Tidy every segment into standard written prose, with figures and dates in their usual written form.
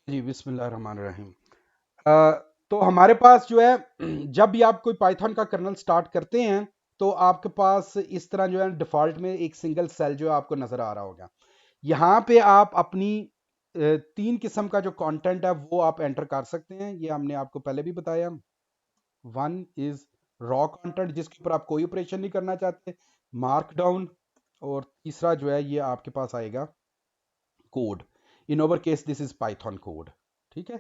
जी बिस्मिल्लाहिर्रहमानिर्रहीम। तो हमारे पास जो है जब भी आप कोई पाइथन का कर्नल स्टार्ट करते हैं तो आपके पास इस तरह जो है डिफॉल्ट में एक सिंगल सेल जो है आपको नजर आ रहा होगा। यहाँ पे आप अपनी तीन किस्म का जो कंटेंट है वो आप एंटर कर सकते हैं, ये हमने आपको पहले भी बताया। वन इज रॉ कंटेंट जिसके ऊपर आप कोई ऑपरेशन नहीं करना चाहते, मार्क डाउन, और तीसरा जो है ये आपके पास आएगा code. In over case this is Python code. ठीक है,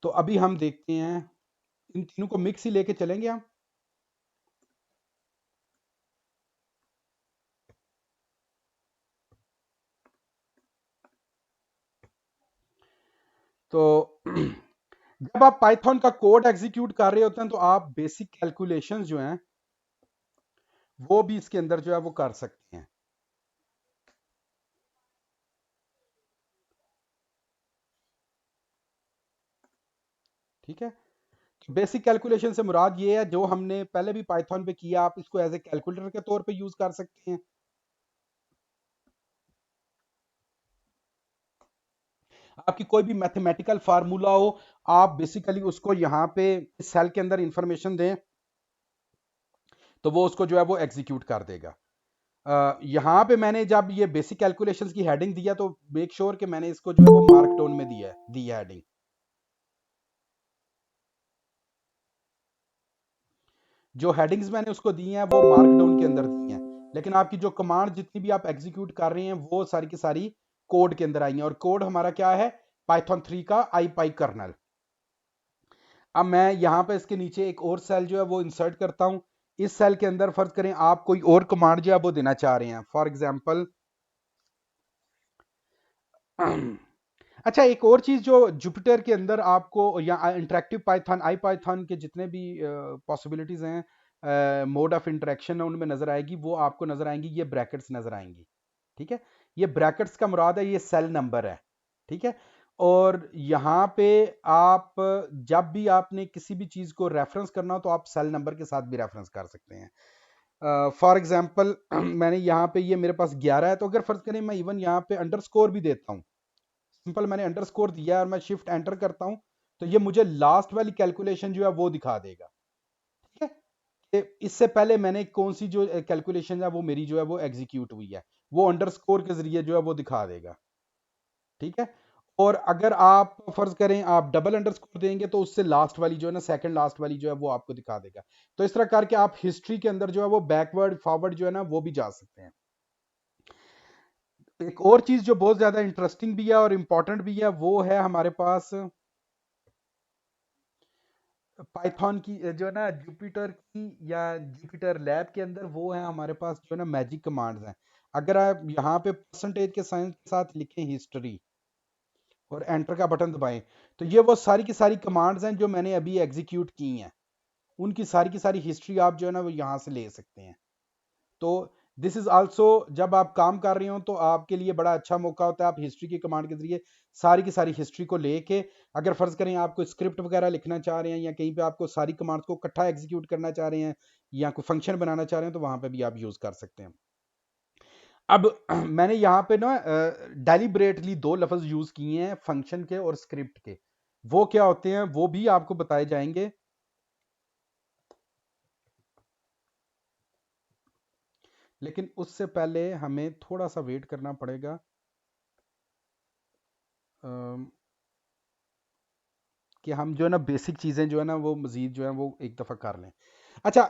तो अभी हम देखते हैं, इन तीनों को मिक्स ही लेके चलेंगे हम। तो जब आप पाइथन का कोड एग्जीक्यूट कर रहे होते हैं तो आप बेसिक कैलकुलेशंस जो हैं वो भी इसके अंदर जो है वो कर सकते हैं। ठीक है, तो बेसिक कैलकुलेशन से मुराद ये है जो हमने पहले भी पाइथन पे किया, आप इसको एज ए कैलकुलेटर के तौर पे यूज कर सकते हैं। आपकी कोई भी मैथमेटिकल फार्मूला हो, आप बेसिकली उसको यहाँ पे इस सेल के अंदर इंफॉर्मेशन दें तो वो उसको जो है वो एग्जीक्यूट कर देगा। यहाँ पे मैंने जब ये बेसिक कैलकुलेशंस की हेडिंग दिया तो मेक श्योर कि मैंने इसको जो है वो मार्क डाउन में दी है हेडिंग। जो हेडिंग्स मैंने उसको दी हैं वो मार्क डाउन के अंदर दी हैं, लेकिन आपकी जो कमांड जितनी भी आप एग्जीक्यूट कर रहे हैं वो सारी की सारी कोड के अंदर आई हैं, और कोड हमारा क्या है, पाइथन 3 का आईपाई कर्नल। अब मैं यहाँ पे इसके नीचे एक और सेल जो है वो इंसर्ट करता हूँ। इस सेल के अंदर फर्ज करें आप कोई और कमांड जो है वो देना चाह रहे हैं, फॉर एग्जाम्पल अच्छा, एक और चीज जो जुपिटर के अंदर आपको या इंटरेक्टिव पाइथन आई पाइथन के जितने भी पॉसिबिलिटीज हैं, मोड ऑफ इंटरेक्शन है उनमें नजर आएगी, वो आपको नजर आएंगी, ये ब्रैकेट्स नजर आएंगी। ठीक है, ये ब्रैकेट्स का मुराद है ये सेल नंबर है। ठीक है, और यहाँ पे आप जब भी आपने किसी भी चीज को रेफरेंस करना हो तो आप सेल नंबर के साथ भी रेफरेंस कर सकते हैं। फॉर एग्जाम्पल मैंने यहाँ पे ये मेरे पास 11 है, तो अगर फर्ज करें मैं इवन यहाँ पे अंडरस्कोर भी देता हूँ, सिंपल मैंने अंडरस्कोर दिया और मैं शिफ्ट एंटर करता हूं तो ये मुझे लास्ट वाली कैलकुलेशन जो है वो दिखा देगा। ठीक है, कि इससे पहले मैंने कौन सी जो कैलकुलेशन है वो मेरी जो है वो एग्जीक्यूट हुई है, वो अंडरस्कोर के जरिए जो है वो दिखा देगा। ठीक है, और अगर आप फर्ज करें आप डबल अंडरस्कोर देंगे तो उससे लास्ट वाली जो है ना, सेकंड लास्ट वाली जो है वो आपको दिखा देगा। तो इस तरह करके आप हिस्ट्री के अंदर जो है वो बैकवर्ड फॉरवर्ड जो है ना वो भी जा सकते हैं। एक और चीज जो बहुत ज्यादा इंटरेस्टिंग भी है और इंपॉर्टेंट भी है वो है हमारे पास पाइथन की जो है ना जुपिटर की या जुपिटर लैब के अंदर, वो है हमारे पास जो है ना मैजिक कमांड्स हैं। अगर आप यहाँ पे परसेंटेज के साइन के साथ लिखें हिस्ट्री और एंटर का बटन दबाएं तो ये वो सारी की सारी कमांड्स हैं जो मैंने अभी एग्जीक्यूट की हैं, उनकी सारी की सारी हिस्ट्री आप जो है ना वो यहाँ से ले सकते हैं। तो दिस इज आल्सो, जब आप काम कर रहे हो तो आपके लिए बड़ा अच्छा मौका होता है, आप हिस्ट्री की कमांड के जरिए सारी की सारी हिस्ट्री को लेके, अगर फर्ज करें आप कोई स्क्रिप्ट वगैरह लिखना चाह रहे हैं या कहीं पे आपको सारी कमांड्स को इकट्ठा एग्जीक्यूट करना चाह रहे हैं या कोई फंक्शन बनाना चाह रहे हैं तो वहां पे भी आप यूज कर सकते हैं। अब मैंने यहाँ पे ना डेलिब्रेटली दो लफ्ज यूज किए हैं, फंक्शन के और स्क्रिप्ट के। वो क्या होते हैं वो भी आपको बताए जाएंगे, लेकिन उससे पहले हमें थोड़ा सा वेट करना पड़ेगा कि हम जो है ना बेसिक चीज़ें जो है ना वो मज़ीद जो है वो एक दफ़ा कर लें। अच्छा,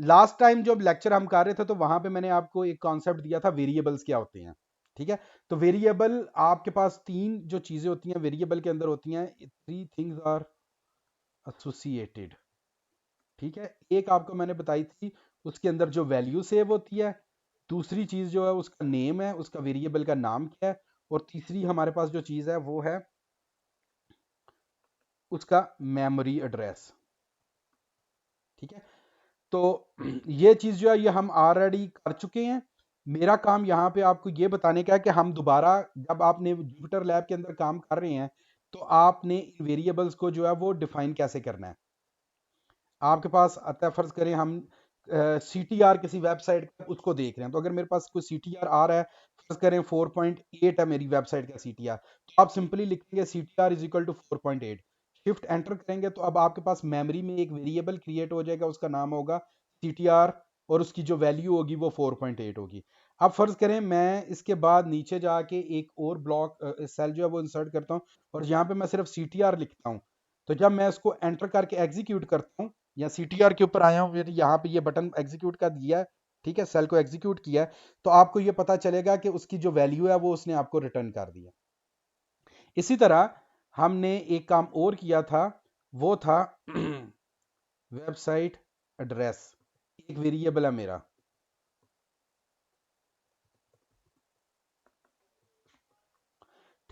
लास्ट टाइम जब लेक्चर हम कर रहे थे तो वहाँ पे मैंने आपको एक कॉन्सेप्ट दिया था, वेरिएबल्स क्या होते हैं। ठीक है, तो वेरिएबल आपके पास तीन जो चीज़ें होती हैं वेरिएबल के अंदर होती हैं, थ्री थिंग्स आर एसोसिएटेड। ठीक है, एक आपको मैंने बताई थी, उसके अंदर जो वैल्यू सेव होती है, दूसरी चीज़ जो है उसका नेम है, उसका वेरिएबल का नाम क्या है, और तीसरी हमारे पास जो चीज़ है वो है उसका मेमोरी एड्रेस। ठीक है, तो ये चीज जो है ये हम ऑलरेडी कर चुके हैं। मेरा काम यहाँ पे आपको ये बताने का है कि हम दोबारा जब आपने जुपिटर लैब के अंदर काम कर रहे हैं तो आपने इन वेरिएबल्स को जो है वो डिफाइन कैसे करना है। आपके पास आता है, फर्ज करें हम CTR किसी वेबसाइट का उसको देख रहे हैं, तो अगर मेरे पास कोई CTR आ रहा है, फर्ज करें 4.8 है मेरी वेबसाइट का CTR, तो आप सिंपली लिखेंगे CTR is equal to 4.8, shift enter करेंगे तो अब आपके पास मेमोरी में एक वेरिएबल क्रिएट हो जाएगा, उसका नाम होगा CTR, और उसकी जो वैल्यू होगी वो 4.8 होगी। अब फर्ज करें मैं इसके बाद नीचे जाके एक और ब्लॉक सेल जो है वो इंसर्ट करता हूँ, और यहाँ पे मैं सिर्फ CTR लिखता हूँ, तो जब मैं इसको एंटर करके एग्जीक्यूट करता हूँ या CTR के ऊपर आया हूँ, फिर यहाँ पे ये बटन एग्जीक्यूट का दिया है, ठीक है, सेल को एग्जीक्यूट किया है, तो आपको ये पता चलेगा कि उसकी जो वैल्यू है वो उसने आपको रिटर्न कर दिया। इसी तरह हमने एक काम और किया था, वो था वेबसाइट एड्रेस, एक वेरिएबल है मेरा,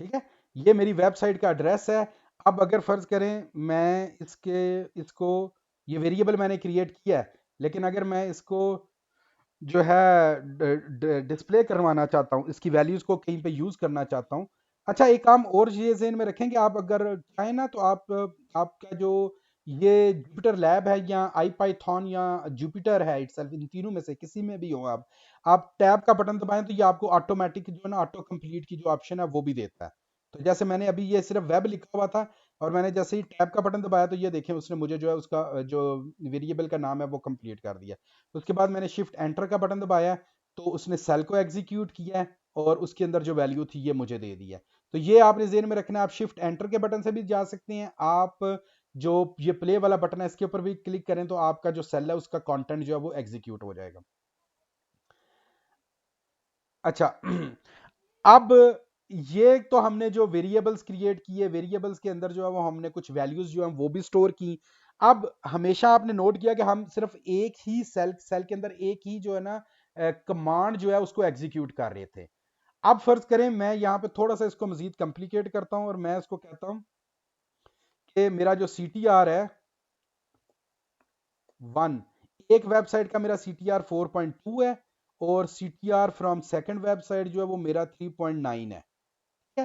ठीक है, ये मेरी वेबसाइट का एड्रेस है। अब अगर फर्ज करें मैं इसको ये वेरिएबल मैंने क्रिएट किया है, लेकिन अगर मैं इसको जो है डिस्प्ले करवाना चाहता हूँ, इसकी वैल्यूज को कहीं पे यूज करना चाहता हूँ। अच्छा, एक काम और ये ज़हन में रखेंगे, आप अगर चाहें ना तो आप आपका जो ये जुपिटर लैब है या आईपाइथन या जुपिटर है इटसेल्फ, इन तीनों में से किसी में भी हो आप टैब का बटन दबाएं तो ये आपको ऑटोमेटिक जो है ना ऑटो कंप्लीट की जो ऑप्शन है वो भी देता है। तो जैसे मैंने अभी ये सिर्फ वेब लिखा हुआ था, और मैंने जैसे ही टैब का बटन दबाया तो ये देखें उसने मुझे जो है उसका जो वेरिएबल का नाम है वो कंप्लीट कर दिया। उसके बाद मैंने शिफ्ट एंटर का बटन दबाया, तो उसने सेल को एग्जीक्यूट किया है, और उसके अंदर जो वैल्यू थी ये मुझे दे दी है। तो ये आपने जेन में रखना है। आप शिफ्ट एंटर के बटन से भी जा सकते हैं, आप जो ये प्ले वाला बटन है इसके ऊपर भी क्लिक करें तो आपका जो सेल है उसका कंटेंट जो है वो एग्जीक्यूट हो जाएगा। अच्छा अब ये तो हमने जो वेरिएबल्स क्रिएट किए, वेरिएबल्स के अंदर जो है वो हमने कुछ वैल्यूज जो है वो भी स्टोर की। अब हमेशा आपने नोट किया कि हम सिर्फ एक ही सेल सेल के अंदर एक ही जो है ना कमांड जो है उसको एग्जीक्यूट कर रहे थे। अब फर्ज करें मैं यहाँ पे थोड़ा सा इसको मजीद कॉम्प्लिकेट करता हूं, और मैं इसको कहता हूं कि मेरा जो CTR है 1, एक वेबसाइट का मेरा CTR 4.2 है, और CTR फ्रॉम सेकंड वेबसाइट जो है वो मेरा 3.9 है, ठीक है।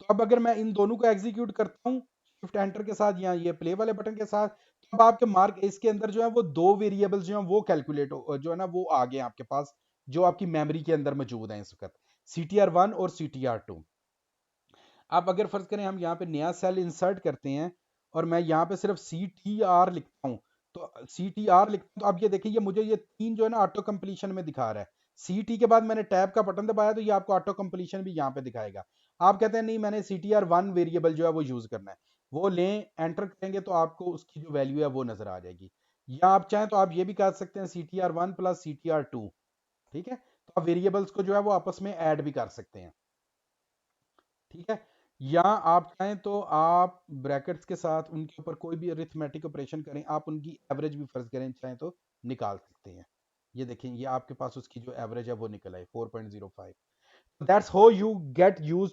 तो अब अगर मैं इन दोनों को एग्जीक्यूट करता हूँ शिफ्ट एंटर के साथ या ये प्ले वाले बटन के साथ, तो अब आपके मार्क इसके अंदर जो है वो दो वेरिएबल्स जो है वो कैलकुलेट जो है ना वो आ गए आपके पास, जो आपकी मेमोरी के अंदर मौजूद है इस वक्त, CTR 1 और CTR 2। अब अगर फर्ज करें हम यहाँ पे नया सेल इंसर्ट करते हैं, और मैं यहाँ पे सिर्फ CTR लिखता हूँ, तो CTR लिखता हूँ, तो अब ये देखिए ये मुझे ये तीन जो है ना ऑटो कंप्लीशन में दिखा रहा है। CT के बाद मैंने टैब का बटन दबाया तो ये आपको ऑटो कंप्लीशन भी यहाँ पे दिखाएगा। आप कहते हैं नहीं मैंने CTR 1 वेरिएबल जो है वो यूज करना है, वो लें एंटर करेंगे तो आपको उसकी जो वैल्यू है वो नजर आ जाएगी। या आप चाहें तो आप ये भी कर सकते हैं CTR 1 प्लस CTR 2, ठीक है, तो आप वेरिएबल्स को जो है वो आपस में ऐड भी कर सकते हैं, ठीक है। या आप चाहें तो आप ब्रैकेट्स के साथ उनके ऊपर कोई भी अरिथमेटिक ऑपरेशन करें, आप उनकी एवरेज भी फर्ज करें चाहें तो निकाल सकते हैं। ये देखें ये आपके पास उसकी जो एवरेज है वो निकल आई 4.05। That's how you get use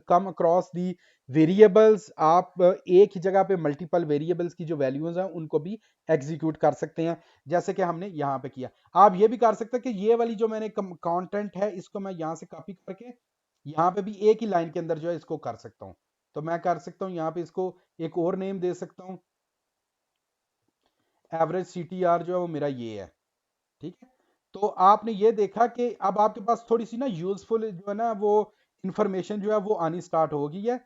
come across the variables. आप एक ही जगह पे मल्टीपल वेरिएबल्स की जो वैल्यूज हैं उनको भी एग्जीक्यूट कर सकते हैं, जैसे कि हमने यहाँ पे किया। आप ये भी कर सकते हैं कि ये वाली जो मैंने कंटेंट है इसको मैं यहाँ से कॉपी करके यहाँ पे भी एक ही लाइन के अंदर जो है इसको कर सकता हूँ। तो मैं कर सकता हूँ यहाँ पे इसको एक और नेम दे सकता हूँ, एवरेज CTR जो है वो मेरा ये है, ठीक है। तो आपने ये देखा कि अब आपके पास थोड़ी सी ना यूजफुल जो है ना वो इंफॉर्मेशन जो है वो आनी स्टार्ट हो गई है।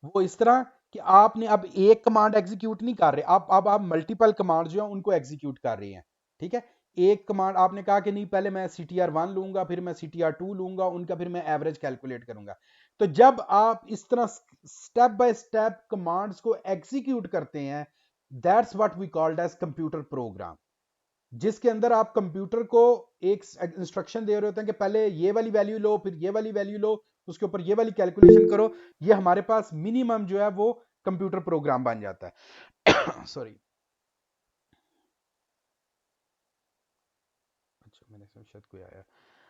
वो इस तरह कि आपने अब एक कमांड एग्जीक्यूट नहीं कर रहे, आप मल्टीपल कमांड जो है उनको एग्जीक्यूट कर रहे हैं, ठीक है। एक कमांड आपने कहा कि नहीं पहले मैं CTR 1 लूंगा, फिर मैं CTR 2 लूंगा, उनका फिर मैं एवरेज कैलकुलेट करूंगा। तो जब आप इस तरह स्टेप बाय स्टेप कमांड्स को एग्जीक्यूट करते हैं, that's what we called as computer program, जिसके अंदर आप कंप्यूटर को एक इंस्ट्रक्शन दे रहे होते हैं कि पहले ये वाली वैल्यू लो, फिर ये वाली वैल्यू लो, उसके ऊपर ये वाली कैलकुलेशन करो। ये हमारे पास मिनिमम जो है वो कंप्यूटर प्रोग्राम बन जाता है। सॉरी, अच्छा मैंने सोचा शायद कोई आया।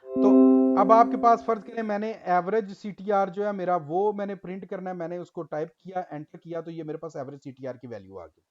तो अब आपके पास फर्ज करें मैंने एवरेज CTR जो है मेरा वो मैंने प्रिंट करना है, मैंने उसको टाइप किया एंटर किया तो ये मेरे पास एवरेज CTR की वैल्यू आ गई।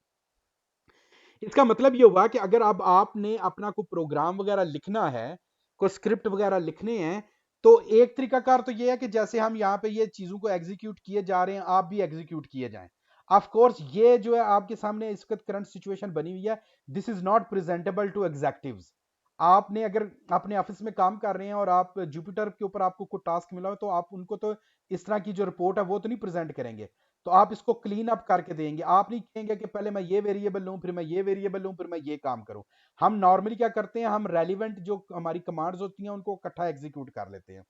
इसका मतलब ये हुआ कि अगर अब आपने अपना कोई प्रोग्राम वगैरह लिखना है, कोई स्क्रिप्ट वगैरह लिखने हैं, तो एक तरीकाकार तो ये है कि जैसे हम यहाँ पे ये चीजों को एग्जीक्यूट किए जा रहे हैं आप भी एग्जीक्यूट किए जाएं। ऑफ कोर्स ये जो है आपके सामने इस वक्त करंट सिचुएशन बनी हुई है, this is not presentable to executives. आपने अगर अपने ऑफिस में काम कर रहे हैं और आप जुपिटर के ऊपर आपको कोई टास्क मिला हो, तो आप उनको तो इस तरह की जो रिपोर्ट है वो तो नहीं प्रेजेंट करेंगे। तो आप इसको क्लीन अप करके देंगे, आप नहीं कहेंगे कि पहले मैं ये वेरिएबल लूं, फिर मैं ये वेरिएबल लूं, फिर मैं ये काम करूं। हम नॉर्मली क्या करते हैं, हम रेलिवेंट जो हमारी कमांड्स होती हैं उनको इकट्ठा एग्जीक्यूट कर लेते हैं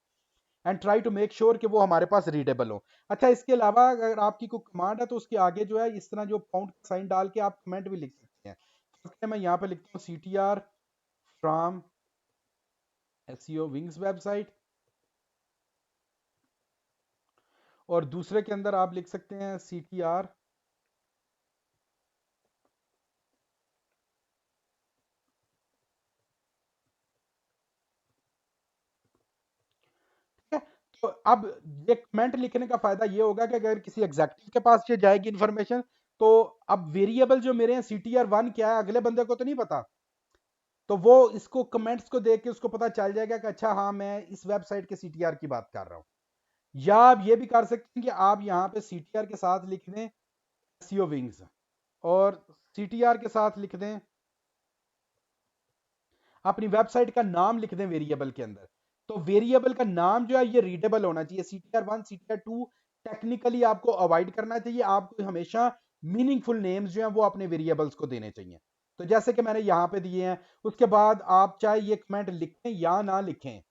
and try to make sure कि वो हमारे पास रीडेबल हो। अच्छा, इसके अलावा अगर आपकी कोई कमांड है तो उसके आगे जो है इस तरह जो पाउंड का साइन डाल के आप कमेंट भी लिख सकते हैं। तो मैं यहाँ पे लिखता हूँ CTR from SEO wings website, और दूसरे के अंदर आप लिख सकते हैं CTR है। तो अब ये कमेंट लिखने का फायदा ये होगा कि अगर किसी एग्जेक्टिव के पास ये जाएगी इंफॉर्मेशन, तो अब वेरिएबल जो मेरे हैं CTR1 क्या है अगले बंदे को तो नहीं पता, तो वो इसको कमेंट्स को देख के उसको पता चल जाएगा कि अच्छा हाँ मैं इस वेबसाइट के CTR की बात कर रहा हूँ। या आप ये भी कर सकते हैं कि आप यहाँ पे CTR के साथ लिख दें SEO विंग्स, और CTR के साथ लिख दें अपनी वेबसाइट का नाम, लिख दें वेरिएबल के अंदर। तो वेरिएबल का नाम जो है ये रीडेबल होना चाहिए। CTR1 CTR2 टेक्निकली आपको अवॉइड करना चाहिए, आपको हमेशा मीनिंगफुल नेम्स जो हैं वो अपने वेरिएबल्स को देने चाहिए। तो जैसे कि मैंने यहाँ पे दिए हैं, उसके बाद आप चाहे ये कमेंट लिखें या ना लिखें,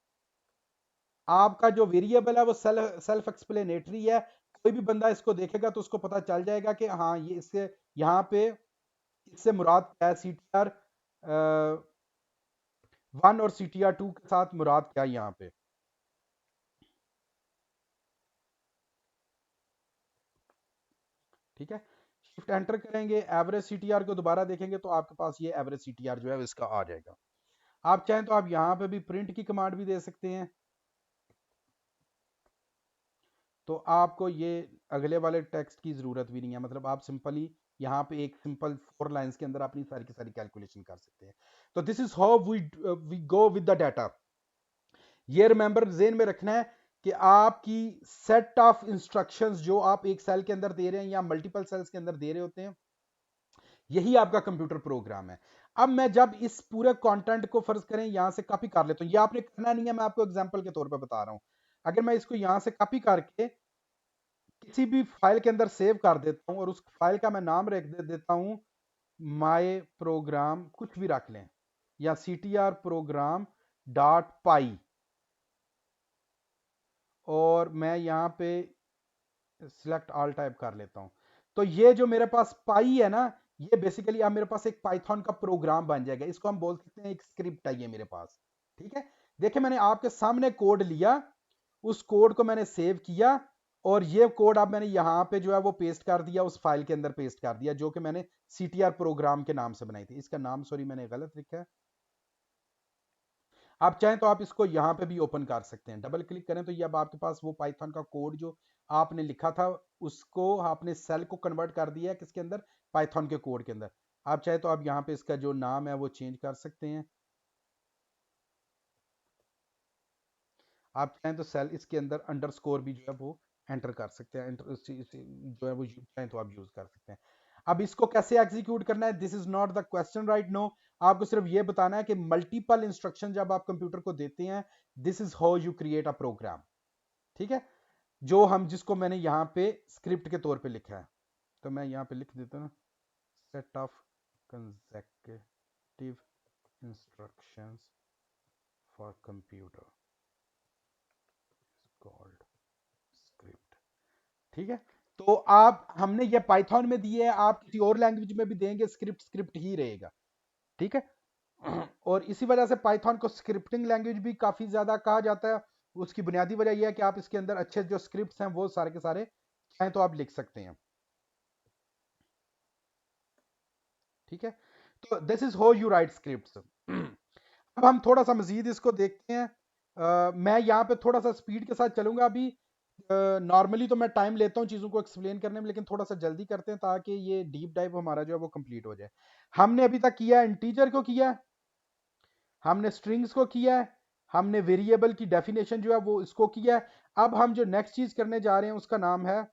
आपका जो वेरिएबल है वो सेल्फ एक्सप्लेनेटरी है। कोई भी बंदा इसको देखेगा तो उसको पता चल जाएगा कि हाँ ये इससे यहाँ पे इससे मुराद क्या है, CTR1 और CTR2 के साथ मुराद क्या है यहाँ पे। ठीक है, शिफ्ट एंटर करेंगे, एवरेज CTR को दोबारा देखेंगे तो आपके पास ये एवरेज CTR जो है इसका आ जाएगा। आप चाहें तो आप यहाँ पे भी प्रिंट की कमांड भी दे सकते हैं, तो आपको ये अगले वाले टेक्स्ट की ज़रूरत भी नहीं है। मतलब आप सिंपली यहाँ पे एक सिंपल 4 लाइंस के अंदर अपनी सारी की सारी कैलकुलेशन कर सकते हैं। तो this is how we go with the data. ये रिमेंबर जेन में रखना है कि आपकी सेट ऑफ इंस्ट्रक्शंस जो आप एक सेल के अंदर दे रहे हैं या मल्टीपल सेल्स के अंदर दे रहे होते हैं, यही आपका कंप्यूटर प्रोग्राम है। अब मैं जब इस पूरे कंटेंट को फर्ज करें यहां से कॉपी कर लेता हूं, ये आपने करना नहीं है, मैं आपको एग्जांपल के तौर पे बता रहा हूं। अगर मैं इसको यहां से कॉपी करके किसी भी फाइल के अंदर सेव कर देता हूं और उस फाइल का मैं नाम रख देता हूं माय प्रोग्राम, कुछ भी रख लें, या CTR प्रोग्राम डॉट पाई, और मैं यहां पे सिलेक्ट ऑल टाइप कर लेता हूं, तो ये जो मेरे पास पाई है ना, ये बेसिकली अब मेरे पास एक पाइथन का प्रोग्राम बन जाएगा। इसको हम बोल सकते हैं एक स्क्रिप्ट है ये मेरे पास। ठीक है, देखिए मैंने आपके सामने कोड लिया, उस कोड को मैंने सेव किया, और ये कोड अब मैंने यहाँ पे जो है वो पेस्ट कर दिया, उस फाइल के अंदर पेस्ट कर दिया जो कि मैंने CTR प्रोग्राम के नाम से बनाई थी। इसका नाम सॉरी मैंने गलत लिखा है। आप चाहें तो आप इसको यहाँ पे भी ओपन कर सकते हैं, डबल क्लिक करें तो ये अब आपके पास वो पाइथन का कोड जो आपने लिखा था उसको आपने सेल को कन्वर्ट कर दिया है किसके अंदर, पाइथन के कोड के अंदर। आप चाहे तो आप यहाँ पे इसका जो नाम है वो चेंज कर सकते हैं। आप चाहें तो सेल इसके अंदर अंडरस्कोर भी जो है वो एंटर कर सकते हैं, एंटर जो है वो चाहें तो आप यूज कर सकते हैं। अब इसको कैसे एग्जीक्यूट करना है, this is not the question right no. आपको सिर्फ ये बताना है कि मल्टीपल इंस्ट्रक्शन जब आप कंप्यूटर को देते हैं, this is how you create a program. ठीक है, जो हम जिसको मैंने यहाँ पे स्क्रिप्ट के तौर पे लिखा है, तो मैं यहाँ पे लिख देता हूँ set of consecutive instructions for computer called script. ठीक है, तो आप हमने ये पाइथन में दिए है, आप किसी और लैंग्वेज में भी देंगे स्क्रिप्ट स्क्रिप्ट ही रहेगा। ठीक है, और इसी वजह से पाइथन को स्क्रिप्टिंग लैंग्वेज भी काफी ज्यादा कहा जाता है। उसकी बुनियादी वजह यह है कि आप इसके अंदर अच्छे जो स्क्रिप्ट्स हैं वो सारे के सारे चाहें तो आप लिख सकते हैं। ठीक है, तो this is how you right scripts. अब हम थोड़ा सा मजीद इसको देखते हैं। मैं यहाँ पे थोड़ा सा स्पीड के साथ चलूंगा अभी। नॉर्मली तो मैं टाइम लेता हूँ चीज़ों को एक्सप्लेन करने में, लेकिन थोड़ा सा जल्दी करते हैं ताकि ये डीप डाइव हमारा जो है वो कंप्लीट हो जाए। हमने अभी तक किया है इंटीजर को किया है, हमने स्ट्रिंग्स को किया है, हमने वेरिएबल की डेफिनेशन जो है वो इसको किया है। अब हम जो नेक्स्ट चीज़ करने जा रहे हैं उसका नाम है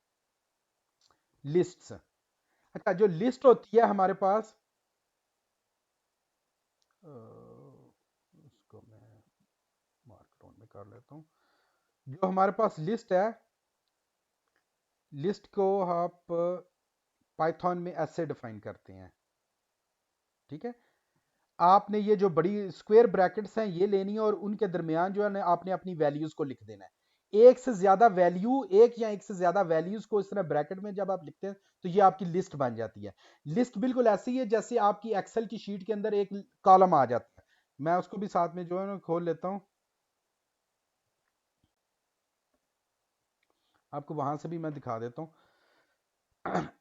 लिस्ट्स। अच्छा, जो लिस्ट होती है हमारे पास, उसको मैं मार्कडाउन में कर लेता हूँ। जो हमारे पास लिस्ट है, लिस्ट को आप पाइथन में ऐसे डिफाइन करते हैं, ठीक है। आपने ये जो बड़ी स्क्वायर ब्रैकेट्स हैं ये लेनी है, और उनके दरमियान जो है ना आपने अपनी वैल्यूज को लिख देना है। एक से ज्यादा वैल्यू, एक या एक से ज्यादा वैल्यूज को इस तरह ब्रैकेट में जब आप लिखते हैं तो ये आपकी लिस्ट बन जाती है। लिस्ट बिल्कुल ऐसी है जैसे आपकी एक्सेल की शीट के अंदर एक कॉलम आ जाता है। मैं उसको भी साथ में जो है ना खोल लेता हूं, आपको वहां से भी मैं दिखा देता हूं।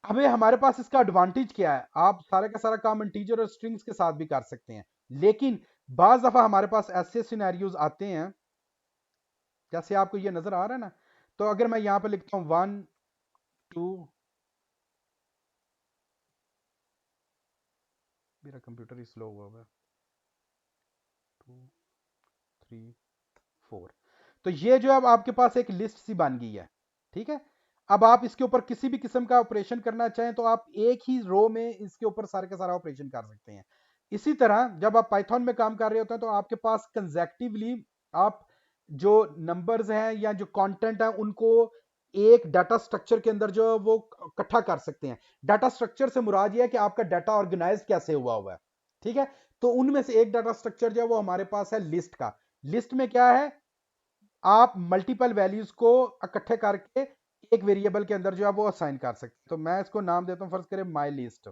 अबे हमारे पास इसका एडवांटेज क्या है, आप सारे का सारा काम इंटीजर और स्ट्रिंग्स के साथ भी कर सकते हैं, लेकिन बाज दफा हमारे पास ऐसे सिनेरियोज आते हैं, जैसे आपको ये नजर आ रहा है ना। तो अगर मैं यहां पे लिखता हूं 1 2, मेरा कंप्यूटर ही स्लो हुआ है, 2 3 4, तो ये जो अब आपके पास एक लिस्ट सी बन गई है, ठीक है। अब आप इसके ऊपर किसी भी किस्म का ऑपरेशन करना चाहें तो आप एक ही रो में इसके ऊपर सारे का सारा ऑपरेशन कर सकते हैं। इसी तरह जब आप पाइथन में काम कर रहे होते हैं तो आपके पास कंजेक्टिवली आप जो नंबर्स हैं या जो कंटेंट है उनको एक डाटा स्ट्रक्चर के अंदर जो है वो इकट्ठा कर सकते हैं। डाटा स्ट्रक्चर से मुराद ये है कि आपका डाटा ऑर्गेनाइज कैसे हुआ है, ठीक है। तो उनमें से एक डाटा स्ट्रक्चर जो है वो हमारे पास है लिस्ट का। लिस्ट में क्या है, आप मल्टीपल वैल्यूज को इकट्ठे करके एक वेरिएबल के अंदर जो है वो असाइन कर सकते हैं। तो मैं इसको नाम देता हूं, फर्ज करें माई लिस्ट।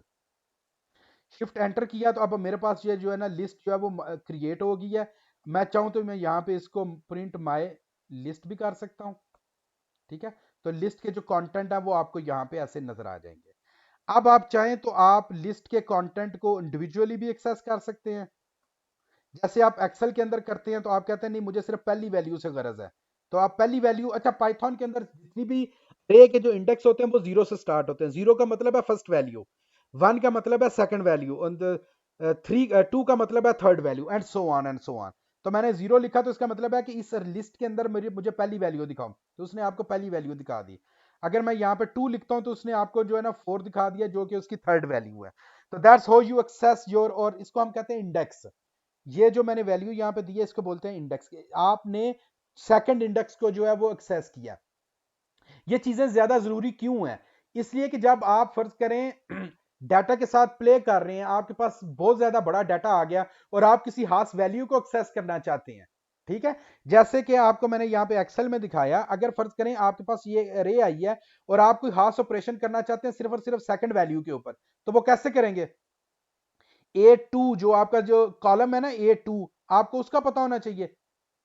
शिफ्ट एंटर किया तो अब मेरे पास ये जो है ना लिस्ट जो है वो क्रिएट हो गई है। मैं चाहूं तो मैं यहाँ पे इसको प्रिंट माई लिस्ट भी कर सकता हूं, ठीक है। तो लिस्ट के जो कंटेंट है वो आपको यहाँ पे ऐसे नजर आ जाएंगे। अब आप चाहें तो आप लिस्ट के कंटेंट को इंडिविजुअली भी एक्सेस कर सकते हैं, जैसे आप एक्सेल के अंदर करते हैं। तो आप कहते हैं नहीं मुझे सिर्फ पहली वैल्यू से गरज है, तो आप पहली वैल्यू, अच्छा पाइथन के अंदर जितनी भी रे के जो इंडेक्स होते हैं वो जीरो से स्टार्ट होते हैं। जीरो का मतलब है फर्स्ट वैल्यू, वन का मतलब है सेकंड वैल्यू, और थ्री टू का मतलब है third value, and so on and so on. तो मैंने जीरो लिखा तो इसका मतलब है कि इस लिस्ट के अंदर मुझे पहली वैल्यू दिखाऊं, तो उसने आपको पहली वैल्यू दिखा दी। अगर मैं यहाँ पे टू लिखता हूं तो उसने आपको जो है ना फोर दिखा दिया, जो कि उसकी थर्ड वैल्यू है। तो that's how you access your, और इसको हम कहते हैं इंडेक्स। ये जो मैंने वैल्यू यहां पे दी है इसको बोलते हैं इंडेक्स। आपने सेकंड इंडेक्स को जो है वो एक्सेस किया। ये चीजें ज्यादा जरूरी क्यों है, इसलिए कि जब आप फर्ज करें डाटा के साथ प्ले कर रहे हैं, आपके पास बहुत ज्यादा बड़ा डाटा आ गया और आप किसी खास वैल्यू को एक्सेस करना चाहते हैं, ठीक है। जैसे कि आपको मैंने यहां पे एक्सेल में दिखाया, अगर फर्ज करें आपके पास ये अरे आई है और आप कोई खास ऑपरेशन करना चाहते हैं सिर्फ और सिर्फ सेकंड वैल्यू के ऊपर, तो वो कैसे करेंगे। A2 जो आपका जो कॉलम है ना A2, आपको उसका पता होना चाहिए,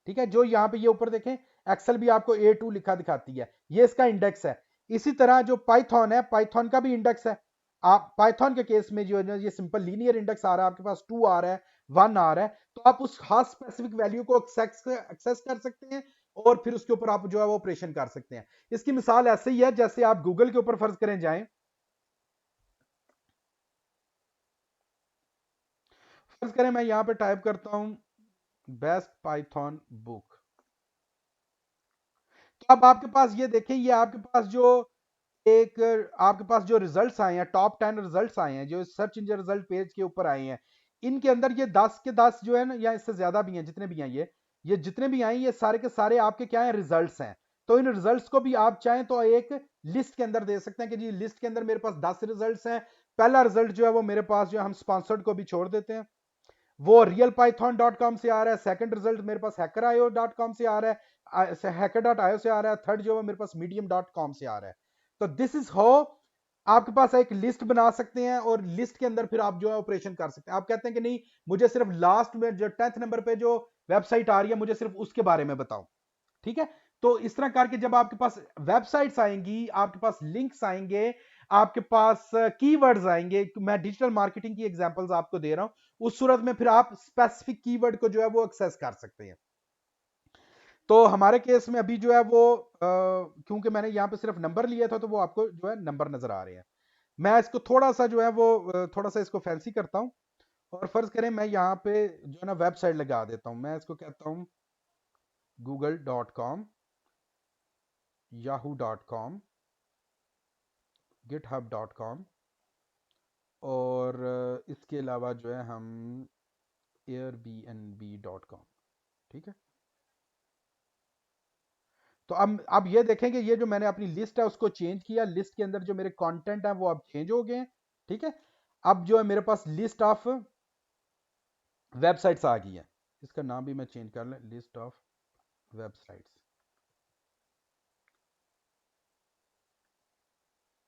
ठीक है। जो यहाँ पे ये ऊपर देखें एक्सेल भी आपको A2 लिखा दिखाती है, ये इसका इंडेक्स है। इसी तरह जो पाइथन है, पाइथन का भी इंडेक्स है। आप पाइथन के केस में जो है ना ये सिंपल लीनियर इंडेक्स आ रहा है, आपके पास 2 आ रहा है, 1 आ रहा है, तो आप उस खास स्पेसिफिक वैल्यू को एक्सेस कर सकते हैं और फिर उसके ऊपर आप जो है वो ऑपरेशन कर सकते हैं। इसकी मिसाल ऐसे ही है जैसे आप गूगल के ऊपर फर्ज करें जाएं, फर्ज करें मैं यहां पे टाइप करता हूं बेस्ट पाइथन बुक। तो अब आपके पास ये देखें, ये आपके पास जो एक आपके पास जो रिजल्ट्स आए हैं, टॉप 10 रिजल्ट्स आए हैं जो सर्च इंजन रिजल्ट पेज के ऊपर आए हैं, इनके अंदर ये 10 के 10 जो है ना, या इससे ज्यादा भी हैं, जितने भी हैं ये जितने भी आए ये सारे के सारे आपके क्या हैं, रिजल्ट्स हैं। तो इन रिजल्ट्स को भी आप चाहें तो एक लिस्ट के अंदर दे सकते हैं कि जी लिस्ट के अंदर मेरे पास 10 रिजल्ट्स हैं। पहला रिजल्ट जो है वो मेरे पास जो हम स्पॉन्सर्ड को भी छोड़ देते हैं, वो रियल पाइथन डॉट कॉम से आ रहा है। सेकंड रिजल्ट मेरे पास हैकर आईओ डॉट कॉम से आ रहा है, हैकर डॉट आईओ से आ रहा है। थर्ड जो है मेरे पास मीडियम डॉट कॉम से आ रहा है। तो दिस इज हाउ आपके पास एक लिस्ट बना सकते हैं और लिस्ट के अंदर फिर आप जो है ऑपरेशन कर सकते हैं। आप कहते हैं कि नहीं मुझे सिर्फ लास्ट में जो 10th नंबर पे जो वेबसाइट आ रही है मुझे सिर्फ उसके बारे में बताओ, ठीक है। तो इस तरह करके जब आपके पास वेबसाइट्स आएंगी, आपके पास लिंक्स आएंगे, आपके पास कीवर्ड्स आएंगे, मैं डिजिटल मार्केटिंग की एग्जांपल्स आपको दे रहा हूं, उस सूरत में फिर आप स्पेसिफिक कीवर्ड को जो है वो एक्सेस कर सकते हैं। तो हमारे केस में अभी जो है वो क्योंकि मैंने यहां पे सिर्फ नंबर लिया था तो वो आपको जो है नंबर नजर आ रहे हैं। मैं इसको थोड़ा सा जो है वो थोड़ा सा इसको फैंसी करता हूं, और फर्ज करें मैं यहाँ पे जो है ना वेबसाइट लगा देता हूं। मैं इसको कहता हूं google.com, yahoo.com, github.com, और इसके अलावा जो है हम airbnb.com, ठीक है। तो अब ये देखेंगे, ये जो मैंने अपनी लिस्ट है उसको चेंज किया, लिस्ट के अंदर जो मेरे कंटेंट है वो अब चेंज हो गए हैं, ठीक है। अब जो है मेरे पास लिस्ट ऑफ वेबसाइट्स आ गई है, इसका नाम भी मैं चेंज कर लें, लिस्ट ऑफ वेबसाइट्स।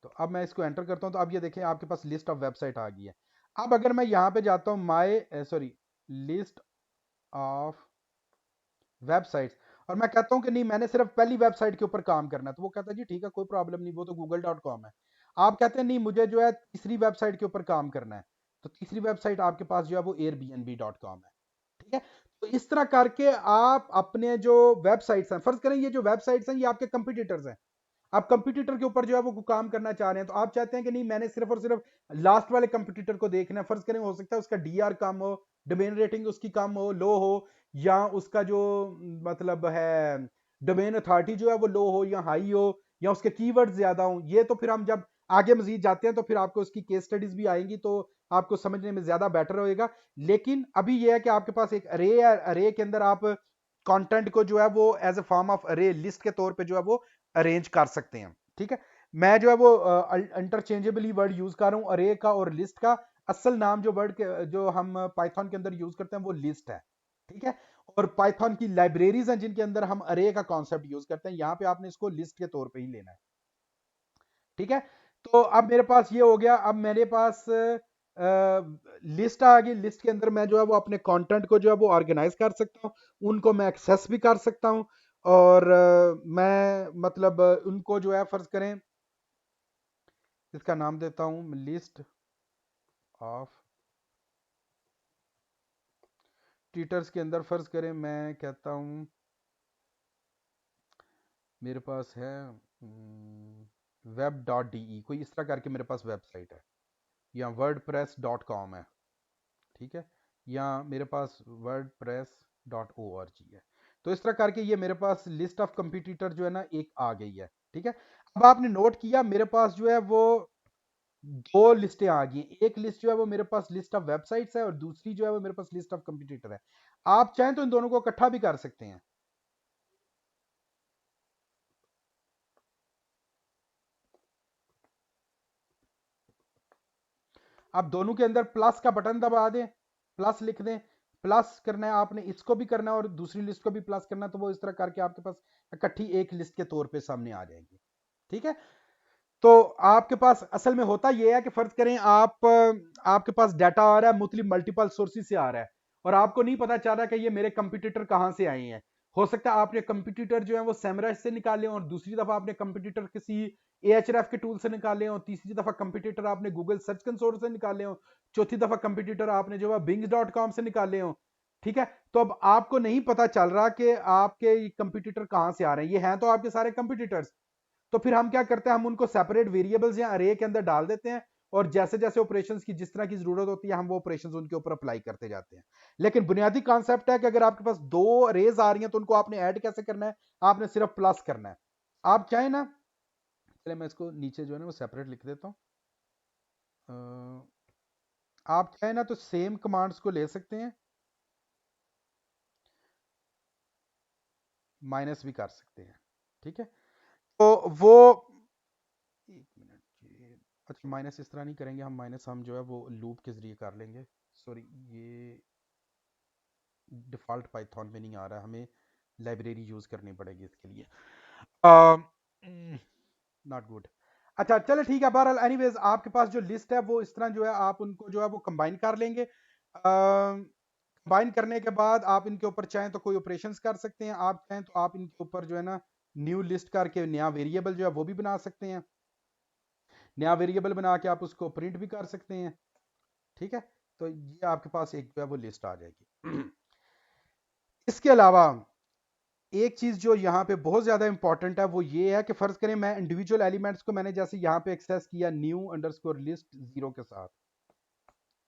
तो अब मैं इसको एंटर करता हूं, तो अब ये देखें आपके पास लिस्ट ऑफ वेबसाइट आ गई है। अब अगर मैं यहां पे जाता हूं my sorry list of websites, और मैं कहता हूं कि नहीं मैंने सिर्फ पहली वेबसाइट के ऊपर काम करना है, तो वो कहता है जी ठीक है कोई प्रॉब्लम नहीं, वो तो google.com है। आप कहते हैं नहीं मुझे जो है तीसरी वेबसाइट के ऊपर काम करना है, तो तीसरी वेबसाइट आपके पास जो है वो airbnb.com है, ठीक है। तो इस तरह करके आप अपने जो वेबसाइट्स हैं, फर्ज करें ये जो वेबसाइट्स हैं ये आपके कंपटीटर्स हैं, आप कंपटीटर के ऊपर जो है वो काम करना चाह रहे हैं, तो आप चाहते हैं कि नहीं मैंने सिर्फ और सिर्फ लास्ट वाले कंपटीटर को देखना है, फर्ज करें हो सकता है उसका डीआर कम हो, डोमेन रेटिंग उसकी कम हो, लो हो, या उसका जो मतलब है डोमेन अथॉरिटी जो है वो लो हो या हाई हो, या उसके कीवर्ड ज्यादा हो। ये तो फिर हम जब आगे मजीद जाते हैं तो फिर आपको उसकी केस स्टडीज भी आएंगी, तो आपको समझने में ज्यादा बेटर होएगा। लेकिन अभी ये है कि आपके पास एक अरे है, अरे के अंदर आप कंटेंट को जो है वो एज ए फॉर्म ऑफ अरे लिस्ट के तौर पे जो है वो अरेंज कर सकते हैं, ठीक है। मैं जो है वो इंटरचेंजेबली वर्ड यूज कर रहा हूं अरे का और लिस्ट का। असल नाम जो वर्ड के जो हम पाइथन के अंदर यूज करते हैं वो लिस्ट है, ठीक है। और पाइथन की लाइब्रेरीज हैं जिनके अंदर हम अरे का कॉन्सेप्ट यूज करते हैं, यहां पे आपने इसको लिस्ट के तौर पे ही लेना है, ठीक है। तो अब मेरे पास ये हो गया, अब मेरे पास लिस्ट आ गई, लिस्ट के अंदर मैं जो है वो अपने कंटेंट को जो है वो ऑर्गेनाइज कर सकता हूँ, उनको मैं एक्सेस भी कर सकता हूँ, और मैं मतलब उनको जो है फर्ज करें इसका नाम देता हूँ लिस्ट ऑफ ट्विटर्स के अंदर फर्ज करें मैं कहता हूँ मेरे पास है web.de, कोई इस तरह करके मेरे पास वेबसाइट है, या wordpress.com है, ठीक है, या मेरे पास wordpress.org है। तो इस तरह करके ये मेरे पास लिस्ट ऑफ कंपटीटर जो है ना एक आ गई है, ठीक है। अब आपने नोट किया मेरे पास जो है वो दो लिस्टें आ गई, एक लिस्ट जो है वो मेरे पास लिस्ट ऑफ वेबसाइट्स है और दूसरी जो है वो मेरे पास लिस्ट ऑफ कंपटीटर है। आप चाहें तो इन दोनों को इकट्ठा भी कर सकते हैं। आप दोनों के अंदर प्लस का बटन दबा दें, प्लस लिख दें, प्लस करना है आपने, इसको भी करना है और दूसरी लिस्ट को भी प्लस करना है, तो वो इस तरह करके आपके पास इकट्ठी एक लिस्ट के तौर पे सामने आ जाएगी, ठीक है। तो आपके पास असल में होता यह है कि फर्ज करें आप आपके पास डाटा आ रहा है मुख्तलिफ मल्टीपल सोर्सेज से आ रहा है, और आपको नहीं पता चल रहा कि ये मेरे कंपटीटर कहां से आए हैं। हो सकता है आपने कंपटीटर जो है वो सेमरस से निकाले और दूसरी दफा आपने कंपटीटर किसी एएचआरएफ के टूल से निकाले हो, तीसरी दफा कंपटीटर आपने गूगल सर्च कंसोल से निकाले हो, चौथी दफा कंपटीटर आपने जो है बिंग्स.com से निकाले हो, ठीक है। तो अब आपको नहीं पता चल रहा कि आपके कंपटीटर कहां से आ रहे हैं, ये हैं तो आपके सारे कंपटीटर्स। तो फिर हम क्या करते हैं, हम उनको सेपरेट वेरिएबल्स या अरे के अंदर डाल देते हैं, और जैसे जैसे ऑपरेशंस की जिस तरह की जरूरत होती है हम वो ऑपरेशंस उनके ऊपर अप्लाई करते जाते हैं। लेकिन बुनियादी कॉन्सेप्ट है कि अगर आपके पास दो अरेज आ रही हैं तो उनको आपने ऐड कैसे करना है, आपने सिर्फ प्लस करना है। आप चाहें ना, चले मैं इसको नीचे जो है ना वो सेपरेट लिख देता हूँ, आप चाहें ना तो सेम कमांड्स को ले सकते हैं, माइनस भी कर सकते हैं, ठीक है। तो वो एक मिनट ये, अच्छा माइनस इस तरह नहीं करेंगे हम, माइनस हम जो है वो लूप के जरिए कर लेंगे। सॉरी ये डिफ़ॉल्ट पाइथन में नहीं आ रहा है, हमें लाइब्रेरी यूज़ करनी पड़ेगी इसके लिए, नॉट गुड। अच्छा चलो ठीक है, बहरहाल एनीवेज आपके पास जो लिस्ट है वो इस तरह जो है आप उनको जो है वो कंबाइन कर लेंगे। कंबाइन करने के बाद आप इनके ऊपर चाहें तो कोई ऑपरेशंस कर सकते हैं, आप चाहें तो आप इनके ऊपर जो है ना न्यू लिस्ट करके नया वेरिएबल जो है वो भी बना सकते हैं, नया वेरिएबल बना के आप उसको प्रिंट भी कर सकते हैं, ठीक है। तो ये आपके पास एक जो है वो लिस्ट आ जाएगी। इसके अलावा एक चीज जो यहाँ पे बहुत ज्यादा इंपॉर्टेंट है वो ये है कि फर्ज करें मैं इंडिविजुअल एलिमेंट्स को मैंने जैसे यहाँ पे एक्सेस किया न्यू अंडरस्कोर लिस्ट 0 के साथ,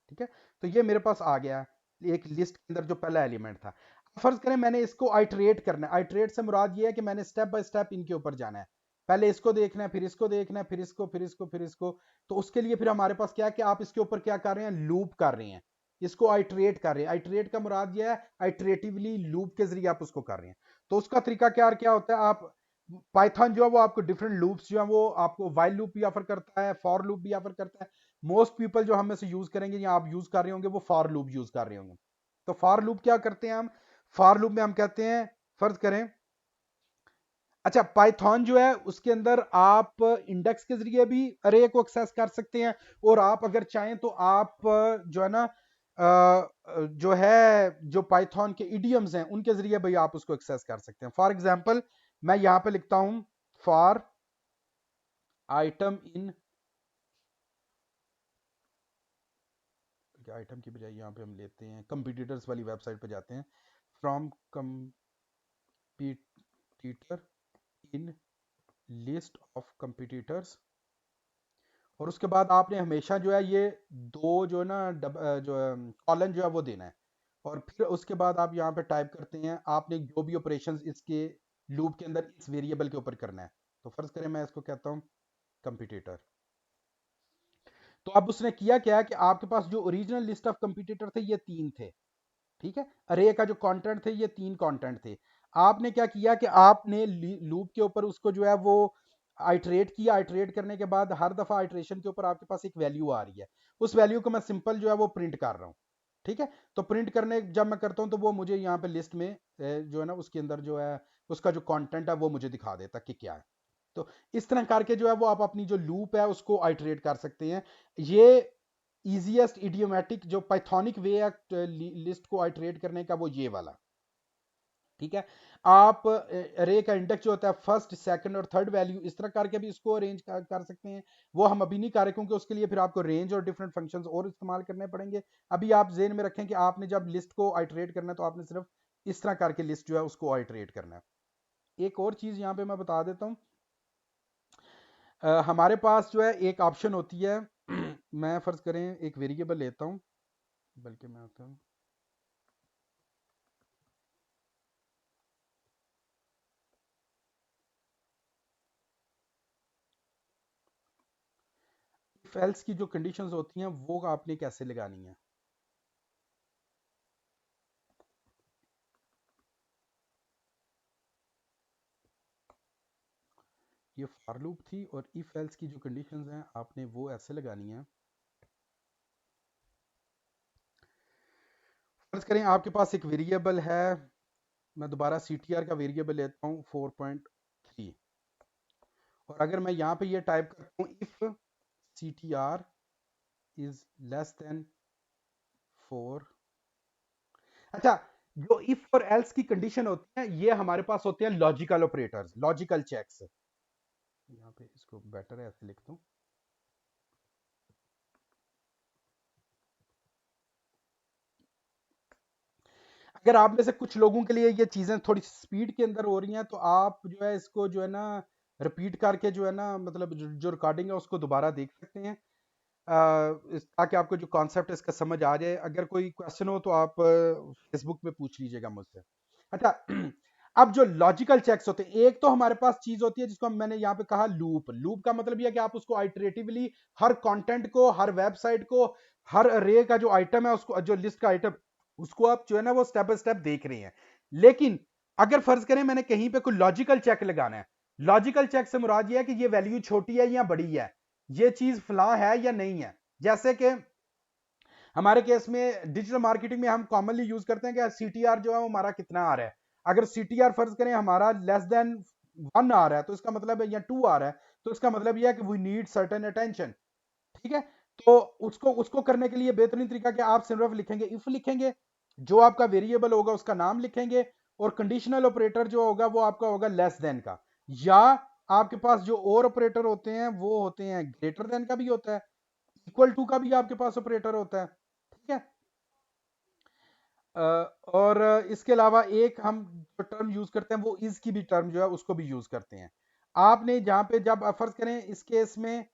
ठीक है। तो ये मेरे पास आ गया एक लिस्ट के अंदर जो पहला एलिमेंट था। फर्ज करें मैंने इसको आइटरेट करना है, आइटरेट से मुराद ये है कि मैंने स्टेप बाय स्टेप इनके ऊपर जाना है। पहले इसको देखना है, फिर इसको देखना है, फिर इसको, फिर इसको, फिर इसको। तो उसके लिए फिर हमारे पास क्या है कि आप इसके ऊपर क्या कर रहे हैं, लूप कर रहे हैं, इसको आइट्रेट कर रहे हैं। आइट्रेट का मुराद यह है आइट्रेटिवली लूप के जरिए आप उसको कर रहे हैं। तो उसका तरीका क्या क्या होता है, आप पाइथन जो है वो आपको डिफरेंट लूप्स जो है वो आपको वाइल लूप भी ऑफर करता है, फॉर लूप भी ऑफर करता है। मोस्ट पीपल जो हम में से यूज करेंगे या आप यूज कर रहे होंगे वो फॉर लूप यूज कर रहे होंगे। तो फॉर लूप क्या करते हैं हम, फॉर लूप में हम कहते हैं, फर्ज करें, अच्छा पाइथन जो है उसके अंदर आप इंडेक्स के जरिए भी अरे को एक्सेस कर सकते हैं, और आप अगर चाहें तो आप जो है ना जो है जो पाइथन के इडियम्स हैं उनके जरिए भी आप उसको एक्सेस कर सकते हैं। फॉर एग्जांपल मैं यहां पे लिखता हूं फॉर आइटम इन, आइटम की बजाय यहां पे हम लेते हैं कंपटीटर्स वाली वेबसाइट पे जाते हैं, from competitor in list of competitors. और उसके बाद आपने हमेशा जो है ये दो जो है ना जो कॉलन जो है वो देना है, और फिर उसके बाद आप यहाँ पे टाइप करते हैं आपने जो भी ऑपरेशंस इसके लूप के अंदर इस वेरिएबल के ऊपर करना है। तो फर्ज करें मैं इसको कहता हूँ कंपटीटर। तो अब उसने किया क्या कि आपके पास जो ओरिजिनल लिस्ट ऑफ कंपटीटर थे ये 3 थे, ठीक है, अरे का जो कंटेंट थे ये 3 कंटेंट थे। आपने क्या किया कि आपने लूप के ऊपर उसको जो है वो आइट्रेट किया, आइट्रेट करने के बाद हर दफा आइट्रेशन के ऊपर आपके पास एक वैल्यू आ रही है, उस वैल्यू को मैं सिंपल जो है वो प्रिंट कर रहा हूं, ठीक है। तो प्रिंट करने जब मैं करता हूं तो वो मुझे यहाँ पे लिस्ट में जो है ना उसके अंदर जो है उसका जो कंटेंट है वो मुझे दिखा देता कि क्या है। तो इस तरह करके जो है वो आप अपनी जो लूप है उसको आइट्रेट कर सकते हैं। ये इजीएस्ट इडियोमेटिक जो पाइथोनिक वे है लिस्ट को आइट्रेट करने का वो ये वाला, ठीक है। आप अरे का इंडेक्स जो होता है फर्स्ट सेकंड और थर्ड वैल्यू इस तरह करके भी इसको अरेंज कर सकते हैं। वो हम अभी नहीं कर रहे क्योंकि उसके लिए फिर आपको रेंज और डिफरेंट फंक्शंस और इस्तेमाल करने पड़ेंगे। अभी आप जेन में रखें कि आपने जब लिस्ट को आइट्रेट करना है तो आपने सिर्फ इस तरह करके लिस्ट जो है उसको आइट्रेट करना है। एक और चीज यहाँ पे मैं बता देता हूँ, हमारे पास जो है एक ऑप्शन होती है मैं फर्ज करें एक वेरिएबल लेता हूँ, बल्कि मैं आता हूँ इफ एल्स की जो कंडीशंस होती हैं वो आपने कैसे लगानी है। ये फॉर लूप थी और इफ एल्स की जो कंडीशंस हैं आपने वो ऐसे लगानी है। फर्ज करें आपके पास एक वेरिएबल है, मैं दोबारा CTR का वेरिएबल लेता हूँ 4.3, और अगर मैं यहाँ पे ये टाइप करता हूँ if CTR is less than 4। अच्छा, जो इफ और एल्स की कंडीशन होती है ये हमारे पास होते हैं लॉजिकल ऑपरेटर्स, लॉजिकल चेक्स। यहाँ पे इसको बेटर है ऐसे लिखता हूँ। अगर आप में से कुछ लोगों के लिए ये चीज़ें थोड़ी स्पीड के अंदर हो रही हैं तो आप जो है इसको जो है ना रिपीट करके जो है ना मतलब जो रिकॉर्डिंग है उसको दोबारा देख सकते हैं, ताकि आपको जो कॉन्सेप्ट है इसका समझ आ जाए। अगर कोई क्वेश्चन हो तो आप फेसबुक पे पूछ लीजिएगा मुझसे। अच्छा अब जो लॉजिकल चेक्स होते हैं, एक तो हमारे पास चीज होती है जिसको मैंने यहाँ पे कहा लूप। लूप का मतलब यह है कि आप उसको आइटरेटिवली हर कंटेंट को, हर वेबसाइट को, हर अरे का जो आइटम है उसको, जो लिस्ट का आइटम, उसको आप जो है ना वो स्टेप बाय स्टेप देख रहे हैं। लेकिन अगर फर्ज करें मैंने कहीं पे कोई लॉजिकल चेक लगाना है, लॉजिकल चेक से मुराद ये है कि ये वैल्यू छोटी है या बड़ी है, ये चीज फला है या नहीं है। जैसे कि हमारे केस में डिजिटल मार्केटिंग में हम कॉमनली यूज करते हैं कि CTR जो है वो हमारा कितना आ रहा है। अगर CTR फर्ज करें हमारा लेस देन 1 आ रहा है तो इसका मतलब है, या 2 आ रहा है तो इसका मतलब यह है कि वी नीड सर्टेन अटेंशन, ठीक है। तो उसको उसको करने के लिए बेहतरीन तरीका कि आप सिर्फ लिखेंगे इफ लिखेंगे, जो आपका वेरिएबल होगा उसका नाम लिखेंगे, और कंडीशनल ऑपरेटर जो होगा वो आपका होगा लेस देन का, या आपके पास जो और ऑपरेटर होते हैं वो होते हैं ग्रेटर देन का भी होता है, इक्वल टू का भी आपके पास ऑपरेटर होता है, ठीक है। और इसके अलावा एक हम जो टर्म यूज करते हैं वो इज की भी टर्म जो है उसको भी यूज करते हैं। आपने जहां पे जब फर्ज करें इस केस में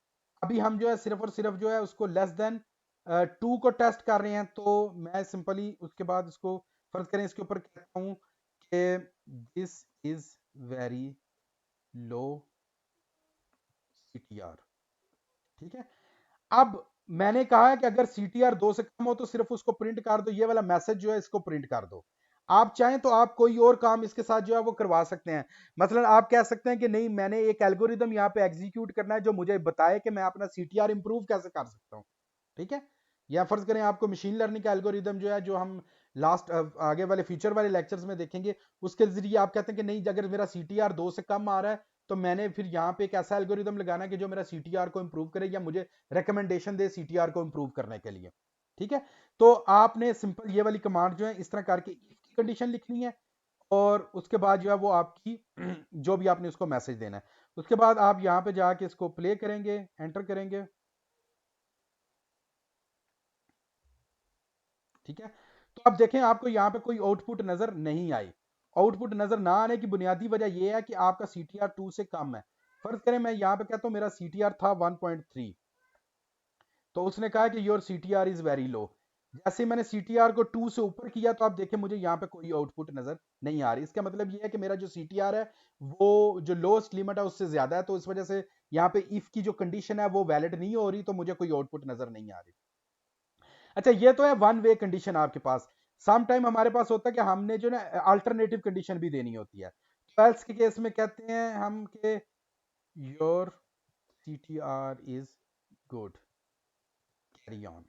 अभी हम जो है सिर्फ और सिर्फ जो है उसको लेस देन 2 को टेस्ट कर रहे हैं, तो मैं सिंपली उसके बाद इसको फर्ज करें इसके ऊपर कहता हूं कि this is very low CTR। ठीक है, अब मैंने कहा है कि अगर CTR 2 से कम हो तो सिर्फ उसको प्रिंट कर दो, ये वाला मैसेज जो है इसको प्रिंट कर दो। आप चाहें तो आप कोई और काम इसके साथ जो है वो करवा सकते हैं। मसलन आप कह सकते हैं कि नहीं, मैंने एक एल्गोरिदम यहाँ पे एग्जीक्यूट करना है जो मुझे बताए कि मैं अपना CTR इंप्रूव कैसे कर सकता हूँ। ठीक है, या फर्ज करें आपको मशीन लर्निंग का एल्गोरिदम जो है, जो हम लास्ट आगे वाले फ्यूचर वाले लेक्चर्स में देखेंगे, उसके जरिए आप कहते हैं कि नहीं, अगर मेरा CTR 2 से कम आ रहा है तो मैंने फिर यहाँ पे एक ऐसा एल्गोरिदम लगाना है कि जो मेरा CTR को इंप्रूव करे या मुझे रिकमेंडेशन दे CTR को इंप्रूव करने के लिए। ठीक है, तो आपने सिंपल ये वाली कमांड जो है इस तरह करके इफ की कंडीशन लिखनी है, और उसके बाद जो है वो आपकी जो भी आपने उसको मैसेज देना है, उसके बाद आप यहाँ पे जाके इसको प्ले करेंगे, एंटर करेंगे। ठीक है, तो अब देखें आपको यहाँ पे कोई आउटपुट नजर नहीं आई। आउटपुट नजर ना आने की बुनियादी वजह यह है कि आपका CTR 2 से कम है। फर्ज करें मैं यहाँ पे कहता हूँ मेरा CTR था 1.3, तो उसने कहा कि your CTR is very low. जैसे मैंने CTR को 2 से ऊपर किया तो आप देखें मुझे यहाँ पे कोई आउटपुट नजर नहीं आ रही। इसका मतलब ये है कि मेरा जो CTR है वो जो लोएस्ट लिमिट है उससे ज्यादा है, तो इस वजह से यहाँ पे इफ की जो कंडीशन है वो वैलिड नहीं हो रही, तो मुझे कोई आउटपुट नजर नहीं आ रही। अच्छा, ये तो है वन वे कंडीशन आपके पास। सम टाइम हमारे पास होता है कि हमने जो ना अल्टरनेटिव कंडीशन भी देनी होती है। तो एल्स के केस में कहते हैं हम कि your CTR is good, carry on.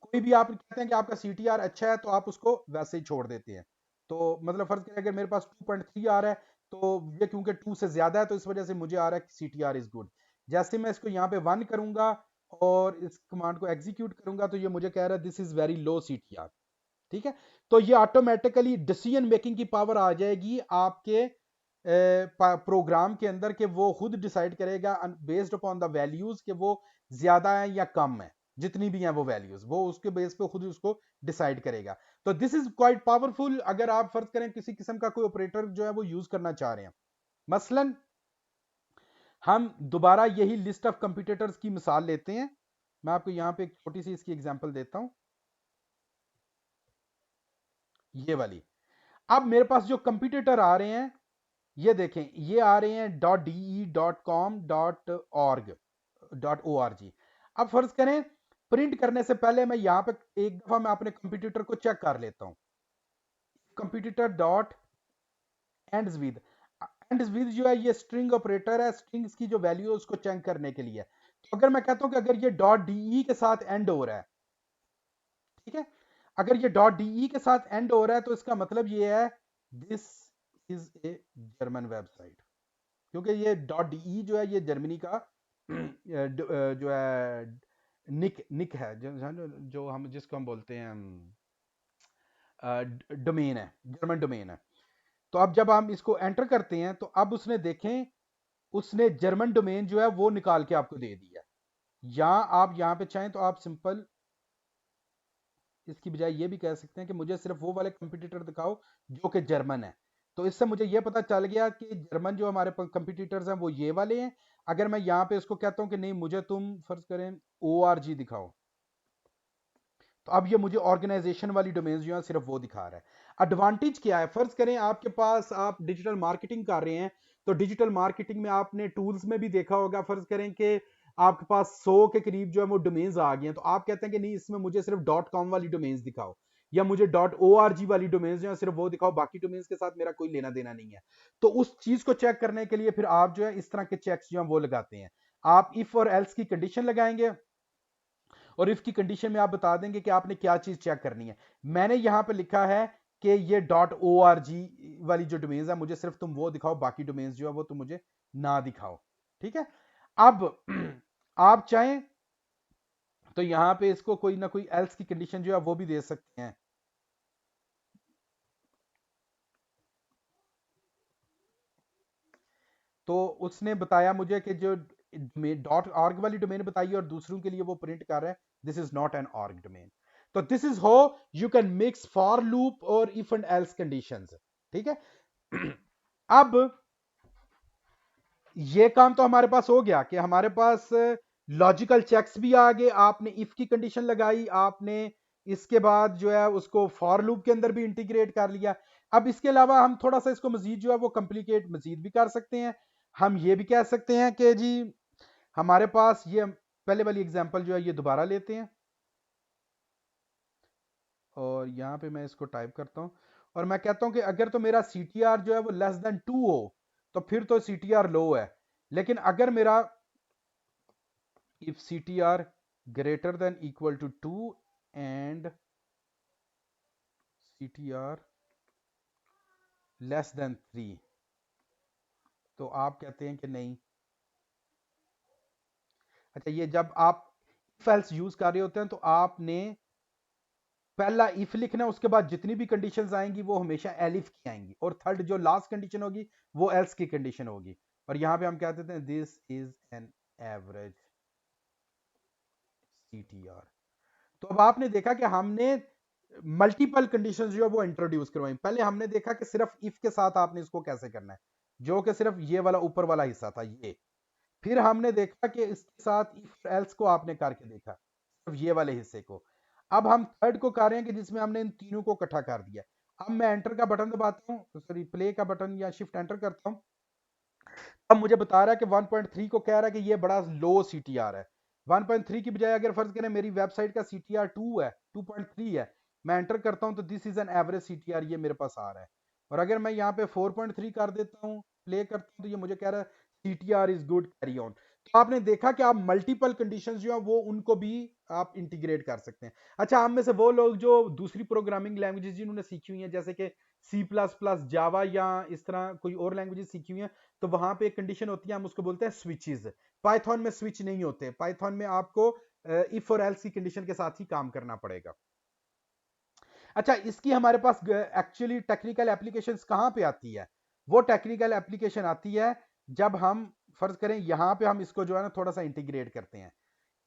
कोई भी आप कहते हैं कि आपका CTR अच्छा है तो आप उसको वैसे ही छोड़ देते हैं। तो मतलब फर्ज करें अगर मेरे पास 2.3 आ रहा है, तो ये क्योंकि 2 से ज्यादा है तो इस वजह से मुझे आ रहा है कि CTR इज गुड। जैसे मैं इसको यहाँ पे 1 करूंगा और इस कमांड को एग्जीक्यूट करूंगा तो ये मुझे कह रहा है this is very low CTR। ठीक है, तो ये ऑटोमेटिकली डिसीजन मेकिंग की पावर आ जाएगी आपके प्रोग्राम के अंदर, कि वो खुद डिसाइड करेगा बेस्ड अपॉन द वैल्यूज कि वो ज्यादा है या कम है। जितनी भी हैं वो वैल्यूज वो उसके बेस पे खुद उसको डिसाइड करेगा। तो दिस इज क्वाइट पावरफुल अगर आप फर्ज करें किसी किस्म का कोई ऑपरेटर जो है वो यूज करना चाह रहे हैं। मसलन हम दोबारा यही लिस्ट ऑफ कंप्यूटर्स की मिसाल लेते हैं। मैं आपको यहां पे एक छोटी सी इसकी एग्जांपल देता हूं, ये वाली। अब मेरे पास जो कंप्यूटर आ रहे हैं, ये देखें, ये आ रहे हैं .de.com.org. अब फर्ज करें प्रिंट करने से पहले मैं यहां पे एक दफा मैं अपने कंप्यूटर को चेक कर लेता हूं। Computer dot ends with, ends with जो है ये स्ट्रिंग ऑपरेटर है, स्ट्रिंग्स की जो वैल्यू है उसको चेक करने के लिए। तो अगर मैं कहता हूं कि अगर ये .de के साथ एंड हो रहा है, ठीक है, अगर ये .de के साथ एंड हो रहा है तो इसका मतलब ये है this is a German website, क्योंकि ये .de जो है ये जर्मनी का जो है निक निक है, जो हम जिसको हम बोलते हैं डोमेन है, जर्मन डोमेन है। तो अब जब हम इसको एंटर करते हैं तो अब उसने देखें, उसने जर्मन डोमेन जो है वो निकाल के आपको दे दिया। या आप यहां पे चाहें तो आप सिंपल इसकी बजाय ये भी कह सकते हैं कि मुझे सिर्फ वो वाले कंपटीटर दिखाओ जो कि जर्मन है। तो इससे मुझे ये पता चल गया कि जर्मन जो हमारे कंपटीटर्स हैं वो ये वाले हैं। अगर मैं यहाँ पे इसको कहता हूँ कि नहीं मुझे तुम फर्ज करें ORG दिखाओ, तो अब ये मुझे ऑर्गेनाइजेशन वाली डोमेन जो है सिर्फ वो दिखा रहा है। एडवांटेज क्या है, फर्ज करें आपके पास आप डिजिटल मार्केटिंग कर रहे हैं, तो डिजिटल मार्केटिंग में आपने टूल्स में भी देखा होगा, फर्ज करें कि आपके पास 100 के करीब जो है वो डोमेन्स आ गए हैं, तो आप कहते हैं कि नहीं इसमें मुझे सिर्फ .com वाली डोमेन्स दिखाओ, या मुझे .org वाली डोमेन्स जो है सिर्फ वो दिखाओ, बाकी डोमेन्स के साथ मेरा कोई लेना देना नहीं है। तो उस चीज को चेक करने के लिए फिर आप जो है इस तरह के चेक्स जो है वो लगाते हैं। आप इफ और एल्स की कंडीशन लगाएंगे और इफ की कंडीशन में आप बता देंगे कि आपने क्या चीज चेक करनी है। मैंने यहां पे लिखा है कि ये .org वाली जो डोमेन्स है मुझे सिर्फ तुम वो दिखाओ, बाकी डोमेन्स जो है वो तुम मुझे ना दिखाओ। ठीक है, अब आप चाहें तो यहां पे इसको कोई ना कोई एल्स की कंडीशन जो है वो भी दे सकते हैं। तो उसने बताया मुझे कि जो .org वाली डोमेन बताई और दूसरों के लिए वो प्रिंट कर रहा है this is not an org domain. तो this is how you can mix for loop और इफ एंड एल्स कंडीशंस। ठीक है, अब ये काम तो हमारे पास हो गया कि हमारे पास लॉजिकल चेक्स भी आ गए, आपने इफ की कंडीशन लगाई, आपने इसके बाद जो है उसको फॉर लूप के अंदर भी इंटीग्रेट कर लिया। अब इसके अलावा हम थोड़ा सा इसको मजीद जो है वो कॉम्प्लिकेट मजीद भी कर सकते हैं। हम ये भी कह सकते हैं कि जी हमारे पास ये पहले वाली एग्जांपल जो है ये दोबारा लेते हैं, और यहाँ पे मैं इसको टाइप करता हूँ और मैं कहता हूँ कि अगर तो मेरा सी टी आर जो है वो लेस देन 2 हो तो फिर तो सी टी आर लो है, लेकिन अगर मेरा if CTR greater than equal to 2 and CTR less than 3, तो आप कहते हैं कि नहीं। अच्छा, ये जब आप if else यूज कर रहे होते हैं तो आपने पहला इफ लिखना है, उसके बाद जितनी भी कंडीशंस आएंगी वो हमेशा एलिफ की आएंगी, और थर्ड जो लास्ट कंडीशन होगी वो एल्स की कंडीशन होगी। और यहां पे हम क्या देते हैं, this is an average CTR। तो अब आपने देखा कि हमने मल्टीपल कंडीशंस जो है वो इंट्रोड्यूस करवाई। पहले हमने देखा कि सिर्फ इफ के साथ आपने इसको कैसे करना है, जो कि सिर्फ ये वाला ऊपर वाला हिस्सा था ये। फिर हमने देखा कि इसके साथ इफ एल्स को आपने करके देखा, सिर्फ ये वाले हिस्से को। अब हम थर्ड को कर रहे हैं कि जिसमें हमने इन तीनों को इकट्ठा कर दिया। अब मैं एंटर का बटन दबाता हूँ, सॉरी प्ले का बटन या शिफ्ट एंटर करता हूँ। अब मुझे बता रहा है कि 1.3 को कह रहा है कि ये बड़ा लो सीटीआर है। 1.3 की बजाय अगर फर्ज करें मेरी वेबसाइट का सीटीआर 2 है, 2.3 है, मैं एंटर करता हूं तो this is an average CTR ये मेरे पास आ रहा है। और अगर मैं यहाँ पे 4.3 कर देता हूँ, प्ले करता हूँ, तो ये मुझे कह रहा है CTR is good, carry on. तो आपने देखा कि आप मल्टीपल कंडीशंस जो है वो उनको भी आप इंटीग्रेट कर सकते हैं। अच्छा, हम में से वो लोग जो दूसरी प्रोग्रामिंग लैंग्वेजेस जिन्होंने सीखी हुई हैं, जैसे कि सी प्लस प्लस, जावा या इस तरह कोई और लैंग्वेजेस सीखी हुई हैं, तो वहां पे एक कंडीशन होती है, हम उसको बोलते हैं स्विचेस। पाइथन में स्विच नहीं होते, पाइथन में आपको इफ और एल्स की कंडीशन के साथ ही काम करना पड़ेगा। अच्छा, इसकी हमारे पास एक्चुअली टेक्निकल एप्लीकेशंस कहां पे आती है? वो टेक्निकल एप्लीकेशन आती है जब हम फर्ज करें यहां पे हम इसको जो है ना थोड़ा सा इंटीग्रेट करते हैं।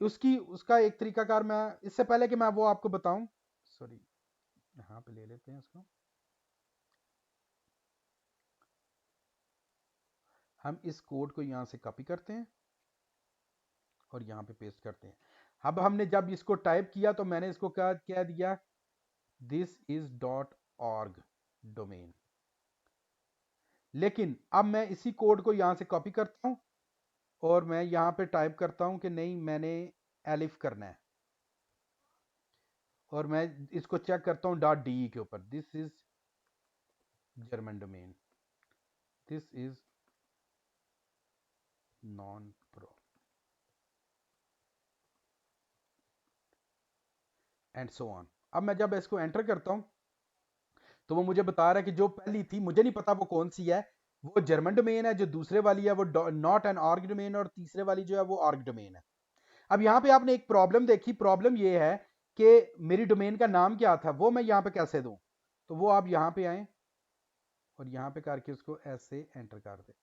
उसका एक तरीकाकार, मैं इससे पहले कि मैं वो आपको बताऊं, सॉरी यहां पे ले लेते हैं इसको, हम इस कोड को यहां से कॉपी करते हैं और यहां पे पेस्ट करते हैं। अब हमने जब इसको टाइप किया तो मैंने इसको क्या कह दिया, this is dot org domain. लेकिन अब मैं इसी कोड को यहां से कॉपी करता हूं और मैं यहां पे टाइप करता हूं कि नहीं, मैंने एलिफ करना है, और मैं इसको चेक करता हूं डॉट डी के ऊपर, this is German domain, this is non pro, and so on. अब मैं जब इसको एंटर करता हूं तो वो मुझे बता रहा है कि जो पहली थी मुझे नहीं पता वो कौन सी है, वो जर्मन डोमेन है, जो दूसरे वाली है वो नॉट एन ऑर्ग डोमेन, और तीसरे वाली जो है वो ऑर्ग डोमेन है। अब यहाँ पे आपने एक प्रॉब्लम देखी, प्रॉब्लम ये है कि मेरी डोमेन का नाम क्या था, वो मैं यहाँ पे कैसे दूं? तो वो आप यहाँ पे आए और यहाँ पे करके उसको ऐसे एंटर कर दें।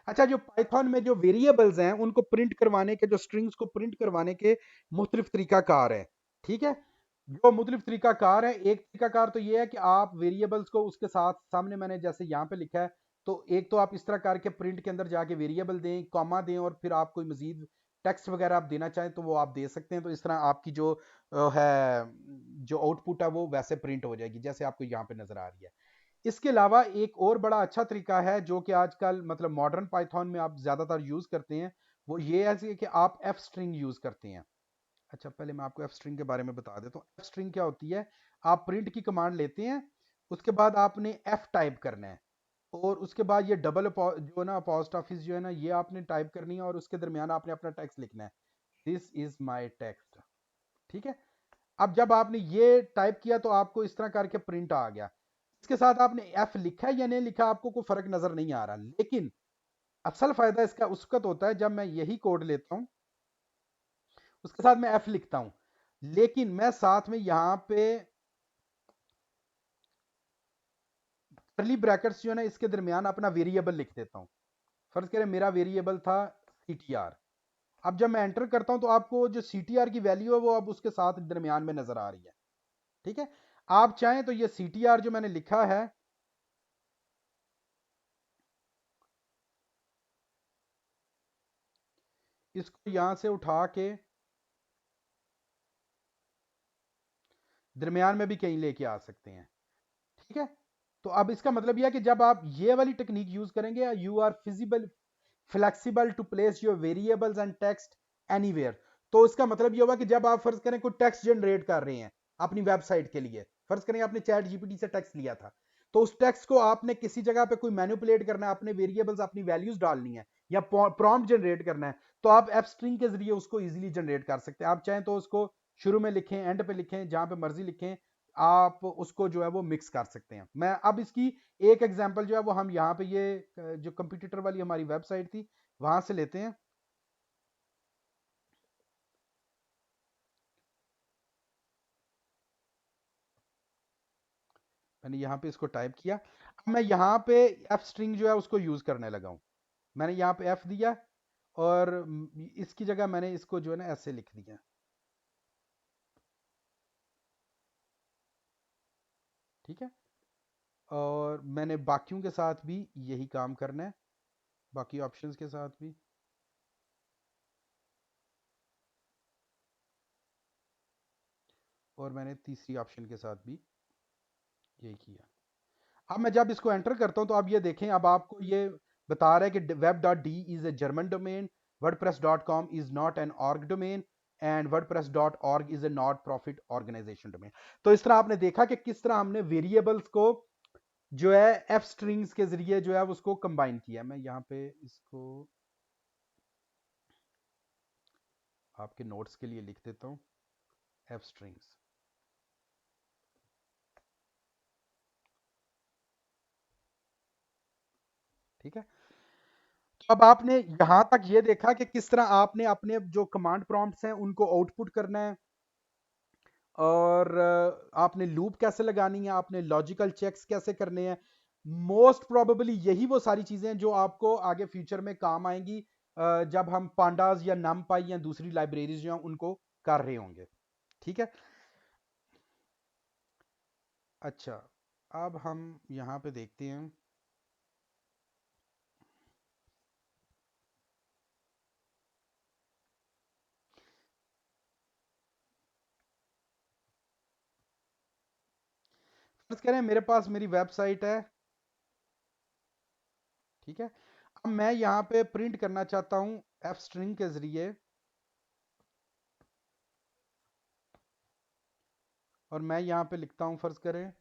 अच्छा, जो पाइथन में जो वेरिएबल्स हैं उनको प्रिंट करवाने के, जो स्ट्रिंग्स को प्रिंट करवाने के मुख्तलिफ तरीकाकार है, ठीक है। जो मुख्तलिफ तरीकाकार है, एक तरीकाकार तो ये है कि आप वेरिएबल्स को उसके साथ सामने मैंने जैसे यहाँ पे लिखा है, तो एक तो आप इस तरह करके प्रिंट के अंदर जाके वेरिएबल दें, कॉमा दें, और फिर आप कोई मजीद टेक्स्ट वगैरह आप देना चाहें तो वो आप दे सकते हैं। तो इस तरह आपकी जो है जो आउटपुट है वो वैसे प्रिंट हो जाएगी जैसे आपको यहाँ पे नजर आ रही है। इसके अलावा एक और बड़ा अच्छा तरीका है जो कि आजकल मतलब मॉडर्न पाइथन में आप ज़्यादातर यूज़ करते हैं, वो ये है कि आप एफ स्ट्रिंग यूज़ करते हैं। अच्छा, पहले मैं आपको एफ स्ट्रिंग के बारे में बता देता हूँ। एफ स्ट्रिंग क्या होती है, आप प्रिंट की कमांड लेते हैं, उसके बाद आपने एफ टाइप करना है, और उसके बाद ये डबल जो ना अपोस्ट्रोफी जो है ना ये आपने टाइप करनी है, और उसके दरमियान आपने अपना टेक्स्ट लिखना है, दिस इज माई टेक्स्ट, ठीक है। अब जब आपने ये टाइप किया तो आपको इस तरह करके प्रिंट आ गया। इसके साथ आपने एफ लिखा है या नहीं लिखा आपको कोई फर्क नजर नहीं आ रहा, लेकिन असल फायदा इसका उस वक्त होता है जब मैं यही कोड लेता हूं, उसके साथ मैं एफ लिखता हूं, लेकिन मैं साथ में यहां पे करली ब्रैकेट्स जो है ना इसके दरमियान अपना वेरिएबल लिख देता हूं। फर्ज करें मेरा वेरिएबल था सीटीआर। अब जब मैं एंटर करता हूं तो आपको जो सीटीआर की वैल्यू है वो अब उसके साथ दरमियान में नजर आ रही है, ठीक है। आप चाहें तो ये सीटीआर जो मैंने लिखा है, इसको यहां से उठा के दरमियान में भी कहीं लेके आ सकते हैं, ठीक है। तो अब इसका मतलब यह है कि जब आप ये वाली टेक्निक यूज करेंगे, you are feasible flexible to place your variables and text anywhere. तो इसका मतलब ये होगा कि जब आप फर्ज करें कोई टेक्स्ट जनरेट कर रहे हैं अपनी वेबसाइट के लिए, फर्ज करें आपने चैट जीपीटी से टेक्स्ट लिया था, तो उस टेक्स्ट को आपने किसी जगह पे कोई मैनिपुलेट करना है, अपने वेरिएबल्स अपनी वैल्यूज डालनी है या प्रॉम्प्ट जनरेट करना है, तो आप एफ स्ट्रिंग के जरिए उसको इजीली जनरेट कर सकते हैं। आप चाहें तो उसको शुरू में लिखें, एंड पे लिखें, जहां पे मर्जी लिखें, आप उसको जो है वो मिक्स कर सकते हैं। मैं अब इसकी एक एग्जांपल जो है वो हम यहाँ पे ये जो कंप्यूटर वाली हमारी वेबसाइट थी वहां से लेते हैं। मैंने यहाँ पे इसको टाइप किया। अब मैं यहाँ पे एफ स्ट्रिंग जो है उसको यूज करने लगा हूँ। मैंने यहाँ पे एफ दिया और इसकी जगह मैंने इसको जो है ना ऐसे लिख दिया। ठीक है, और मैंने बाकियों के साथ भी यही काम करना है, बाकी ऑप्शंस के साथ भी। और मैंने तीसरी ऑप्शन के साथ भी यही किया। अब मैं जब इसको एंटर करता हूं तो अब ये देखें, अब आपको ये बता रहा है कि web.de dot D is a German domain, wordpress.com is not an org domain, and wordpress.org is a not profit organization domain. तो इस तरह आपने देखा कि किस तरह हमने वेरिएबल्स को जो है एफ स्ट्रिंग्स के जरिए जो है उसको कंबाइन किया। मैं यहाँ पे इसको आपके नोट्स के लिए लिख देता हूँ, एफ स्ट्रिंग्स। ठीक है, तो अब आपने यहां तक ये देखा कि किस तरह आपने अपने जो कमांड प्रॉम्प्ट्स हैं उनको आउटपुट करना है, और आपने लूप कैसे लगानी है, आपने लॉजिकल चेक्स कैसे करने हैं। मोस्ट प्रोबेबली यही वो सारी चीजें हैं जो आपको आगे फ्यूचर में काम आएंगी, जब हम पांडास या नमपाई या दूसरी लाइब्रेरीज जो हैं उनको कर रहे होंगे। ठीक है, अच्छा, अब हम यहाँ पे देखते हैं। फर्ज करें मेरे पास मेरी वेबसाइट है। ठीक है, अब मैं यहाँ पे प्रिंट करना चाहता हूँ एफ स्ट्रिंग के जरिए, और मैं यहाँ पे लिखता हूँ, फर्ज करें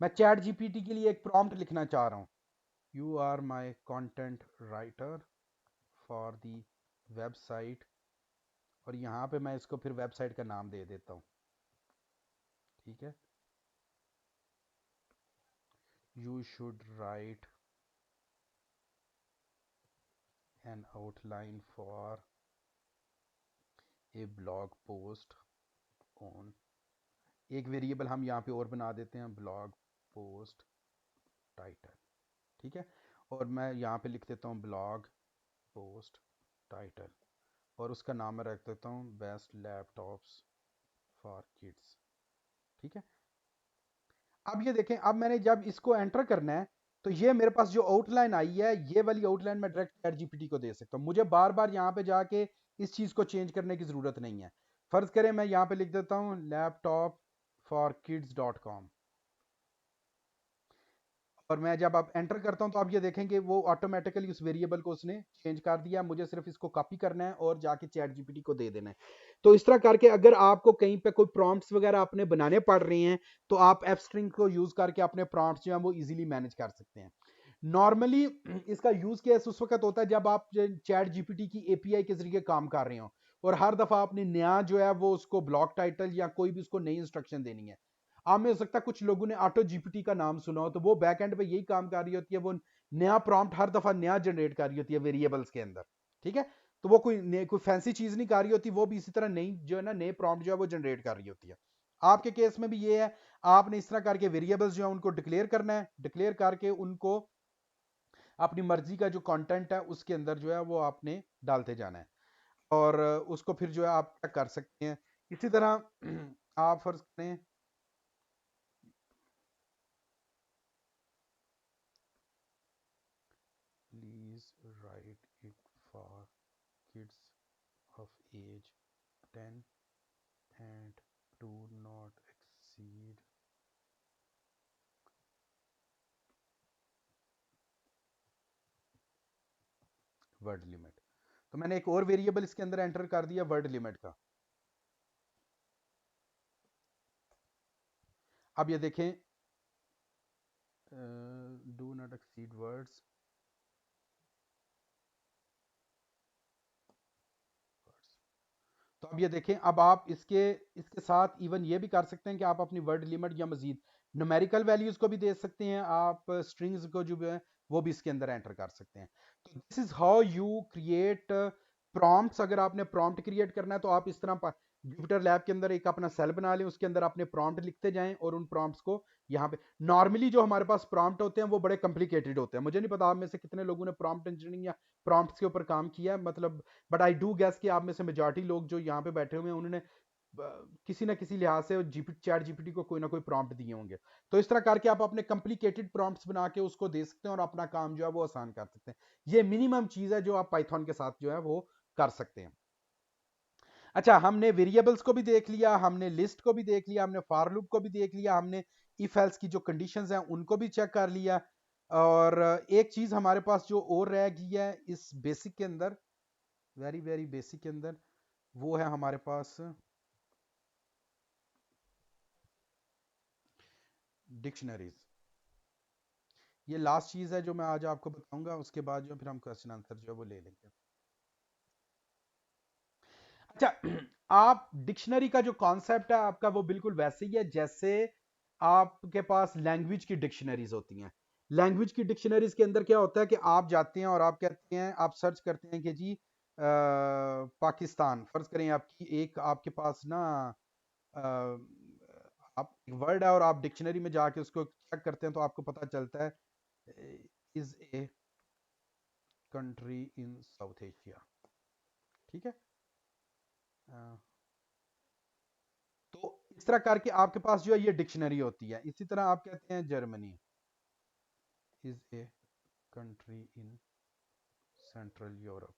मैं चैट जीपीटी के लिए एक प्रॉम्प्ट लिखना चाह रहा हूँ, you are my content writer for the website, और यहाँ पे मैं इसको फिर वेबसाइट का नाम दे देता हूँ। ठीक है, you should write N outline for a blog post on, एक वेरिएबल हम यहाँ पे और बना देते हैं, ब्लॉग पोस्ट टाइटल। ठीक है, और मैं यहाँ पे लिख देता हूँ ब्लॉग पोस्ट टाइटल, और उसका नाम मैं रख देता हूँ बेस्ट लैपटॉप्स फॉर किड्स। ठीक है, अब ये देखें, अब मैंने जब इसको एंटर करना है तो ये मेरे पास जो आउटलाइन आई है, ये वाली आउटलाइन मैं डायरेक्ट चैट जीपीटी को दे सकता हूँ। मुझे बार बार यहाँ पे जाके इस चीज़ को चेंज करने की ज़रूरत नहीं है। फ़र्ज़ करें मैं यहाँ पे लिख देता हूँ laptop for kids dot com, और मैं जब आप एंटर करता हूं तो आप ये देखेंगे वो ऑटोमेटिकली उस वेरिएबल को उसने चेंज कर दिया। मुझे सिर्फ इसको कॉपी करना है और जाके चैट जीपीटी को दे देना है। तो इस तरह करके अगर आपको कहीं पे कोई प्रॉम्प्ट्स वगैरह अपने बनाने पड़ रहे हैं तो आप एफ स्ट्रिंग को यूज करके अपने प्रॉम्प्ट्स जो है वो इजीली मैनेज कर सकते हैं। नॉर्मली इसका यूज केस उस वक्त होता है जब आप चैट जीपीटी की एपीआई के जरिए काम कर रहे हो, और हर दफा आपने नया जो है वो उसको ब्लॉक टाइटल या कोई भी उसको नई इंस्ट्रक्शन देनी है। आप में हो सकता है कुछ लोगों ने ऑटो जीपीटी का नाम सुना हो, तो वो बैक एंड पे यही काम कर रही होती है, वो नया प्रॉम्प्ट हर दफा नया जनरेट कर रही होती है वेरिएबल्स के अंदर। ठीक है, तो वो कोई फैंसी चीज नहीं कर रही होती, वो भी इसी तरह नई जो है ना नए प्रॉम्प्ट जो है वो जनरेट कर रही होती है। आपके केस में भी ये है, आपने इस तरह करके वेरिएबल्स जो है उनको डिक्लेयर करना है, डिक्लेयर करके उनको अपनी मर्जी का जो कंटेंट है उसके अंदर जो है वो आपने डालते जाना है, और उसको फिर जो है आप क्या कर सकते हैं। इसी तरह आप फर्ज करें, please right it for kids of age 10 and do not exceed word limit. तो मैंने एक और वेरिएबल इसके अंदर एंटर कर दिया वर्ड लिमिट का। अब ये देखें, डू नॉट एक्सीड वर्ड्स, तो अब ये देखें, अब आप इसके इसके साथ इवन ये भी कर सकते हैं कि आप अपनी वर्ड लिमिट या मजीद न्यूमेरिकल वैल्यूज को भी दे सकते हैं, आप स्ट्रिंग्स को जो है वो भी इसके अंदर एंटर कर सकते हैं। तो this is how you create prompts. अगर आपने प्रॉम्प्ट क्रिएट करना है तो आप इस तरह जुपिटर लैब के अंदर एक अपना सेल बना लें, उसके अंदर अपने प्रॉम्प्ट लिखते जाएं और उन प्रॉम्प्ट्स को यहाँ पे, नॉर्मली जो हमारे पास प्रॉम्प्ट होते हैं वो बड़े कॉम्प्लिकेटेड होते हैं। मुझे नहीं पता आप में से कितने लोगों ने प्रॉम्प्ट इंजीनियरिंग या प्रॉम्प्ट्स के ऊपर काम किया है, मतलब बट आई डू गैस कि आप में से मेजॉरिटी लोग जो यहाँ पे बैठे हुए हैं उन्होंने किसी ना किसी लिहाज से चैट जीपीटी को कोई ना कोई प्रॉम्प्ट दिए होंगे। तो इस तरह करके आप अपने कॉम्प्लिकेटेड प्रॉम्प्ट्स बना के उसको दे सकते हैं और अपना काम जो है वो आसान कर सकते हैं। ये मिनिमम चीज है जो आप पाइथन के साथ जो है वो कर सकते हैं। अच्छा, हमने वेरिएबल्स को भी देख लिया, हमने लिस्ट को भी देख लिया, हमने फॉर लूप को भी देख लिया, हमने इफ एल्स की जो कंडीशंस हैं उनको भी चेक कर लिया। और एक चीज हमारे पास जो और रह गई है इस बेसिक के अंदर, वेरी वेरी बेसिक के अंदर, वो है हमारे पास डिक्शनरीज। ये लास्ट चीज है जो मैं आज आपको बताऊंगा, उसके बाद जो फिर हम क्वेश्चन आंसर जो है वो ले लेंगे। अच्छा, आप डिक्शनरी का जो कॉन्सेप्ट है आपका वो बिल्कुल वैसे ही है जैसे आपके पास लैंग्वेज की डिक्शनरीज होती हैं। लैंग्वेज की डिक्शनरीज के अंदर क्या होता है कि आप जाते हैं और आप कहते हैं, आप सर्च करते हैं कि जी पाकिस्तान, फर्ज करें आपकी एक आपके पास ना अ, आप एक वर्ड है और आप डिक्शनरी में जाके उसको चेक करते हैं तो आपको पता चलता है is a country in south Asia. ठीक है, अ, तो इस तरह करके आपके पास जो है ये डिक्शनरी होती है। इसी तरह आप कहते हैं Germany is a country in central Europe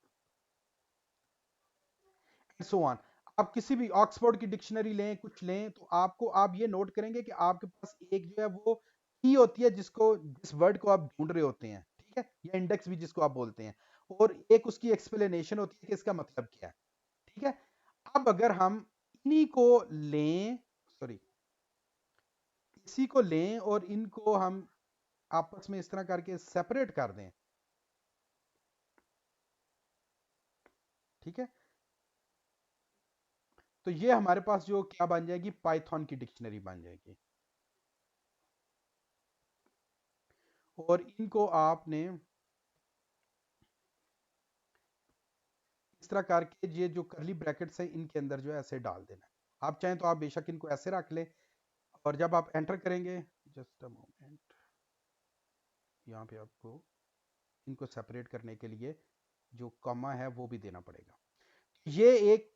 and so on. आप किसी भी ऑक्सफोर्ड की डिक्शनरी लें, कुछ लें, तो आपको आप ये नोट करेंगे कि आपके पास एक जो है वो की होती है जिसको, जिस वर्ड को आप ढूंढ रहे होते हैं, ठीक है, या इंडेक्स भी जिसको आप बोलते हैं, और एक उसकी एक्सप्लेनेशन होती है कि इसका मतलब क्या है। ठीक है, अब अगर हम इन्हीं को लें, सॉरी, इसी को लें और इनको हम आपस में इस तरह करके सेपरेट कर दें, ठीक है, तो ये हमारे पास जो क्या बन जाएगी, पाइथन की डिक्शनरी बन जाएगी। और इनको आपने इस तरह करके ये जो करली ब्रैकेट्स हैं इनके अंदर जो है ऐसे डाल देना है। आप चाहें तो आप बेशक इनको ऐसे रख लें, और जब आप एंटर करेंगे, जस्ट अ मोमेंट, यहाँ पे आपको इनको सेपरेट करने के लिए जो कॉमा है वो भी देना पड़ेगा। ये एक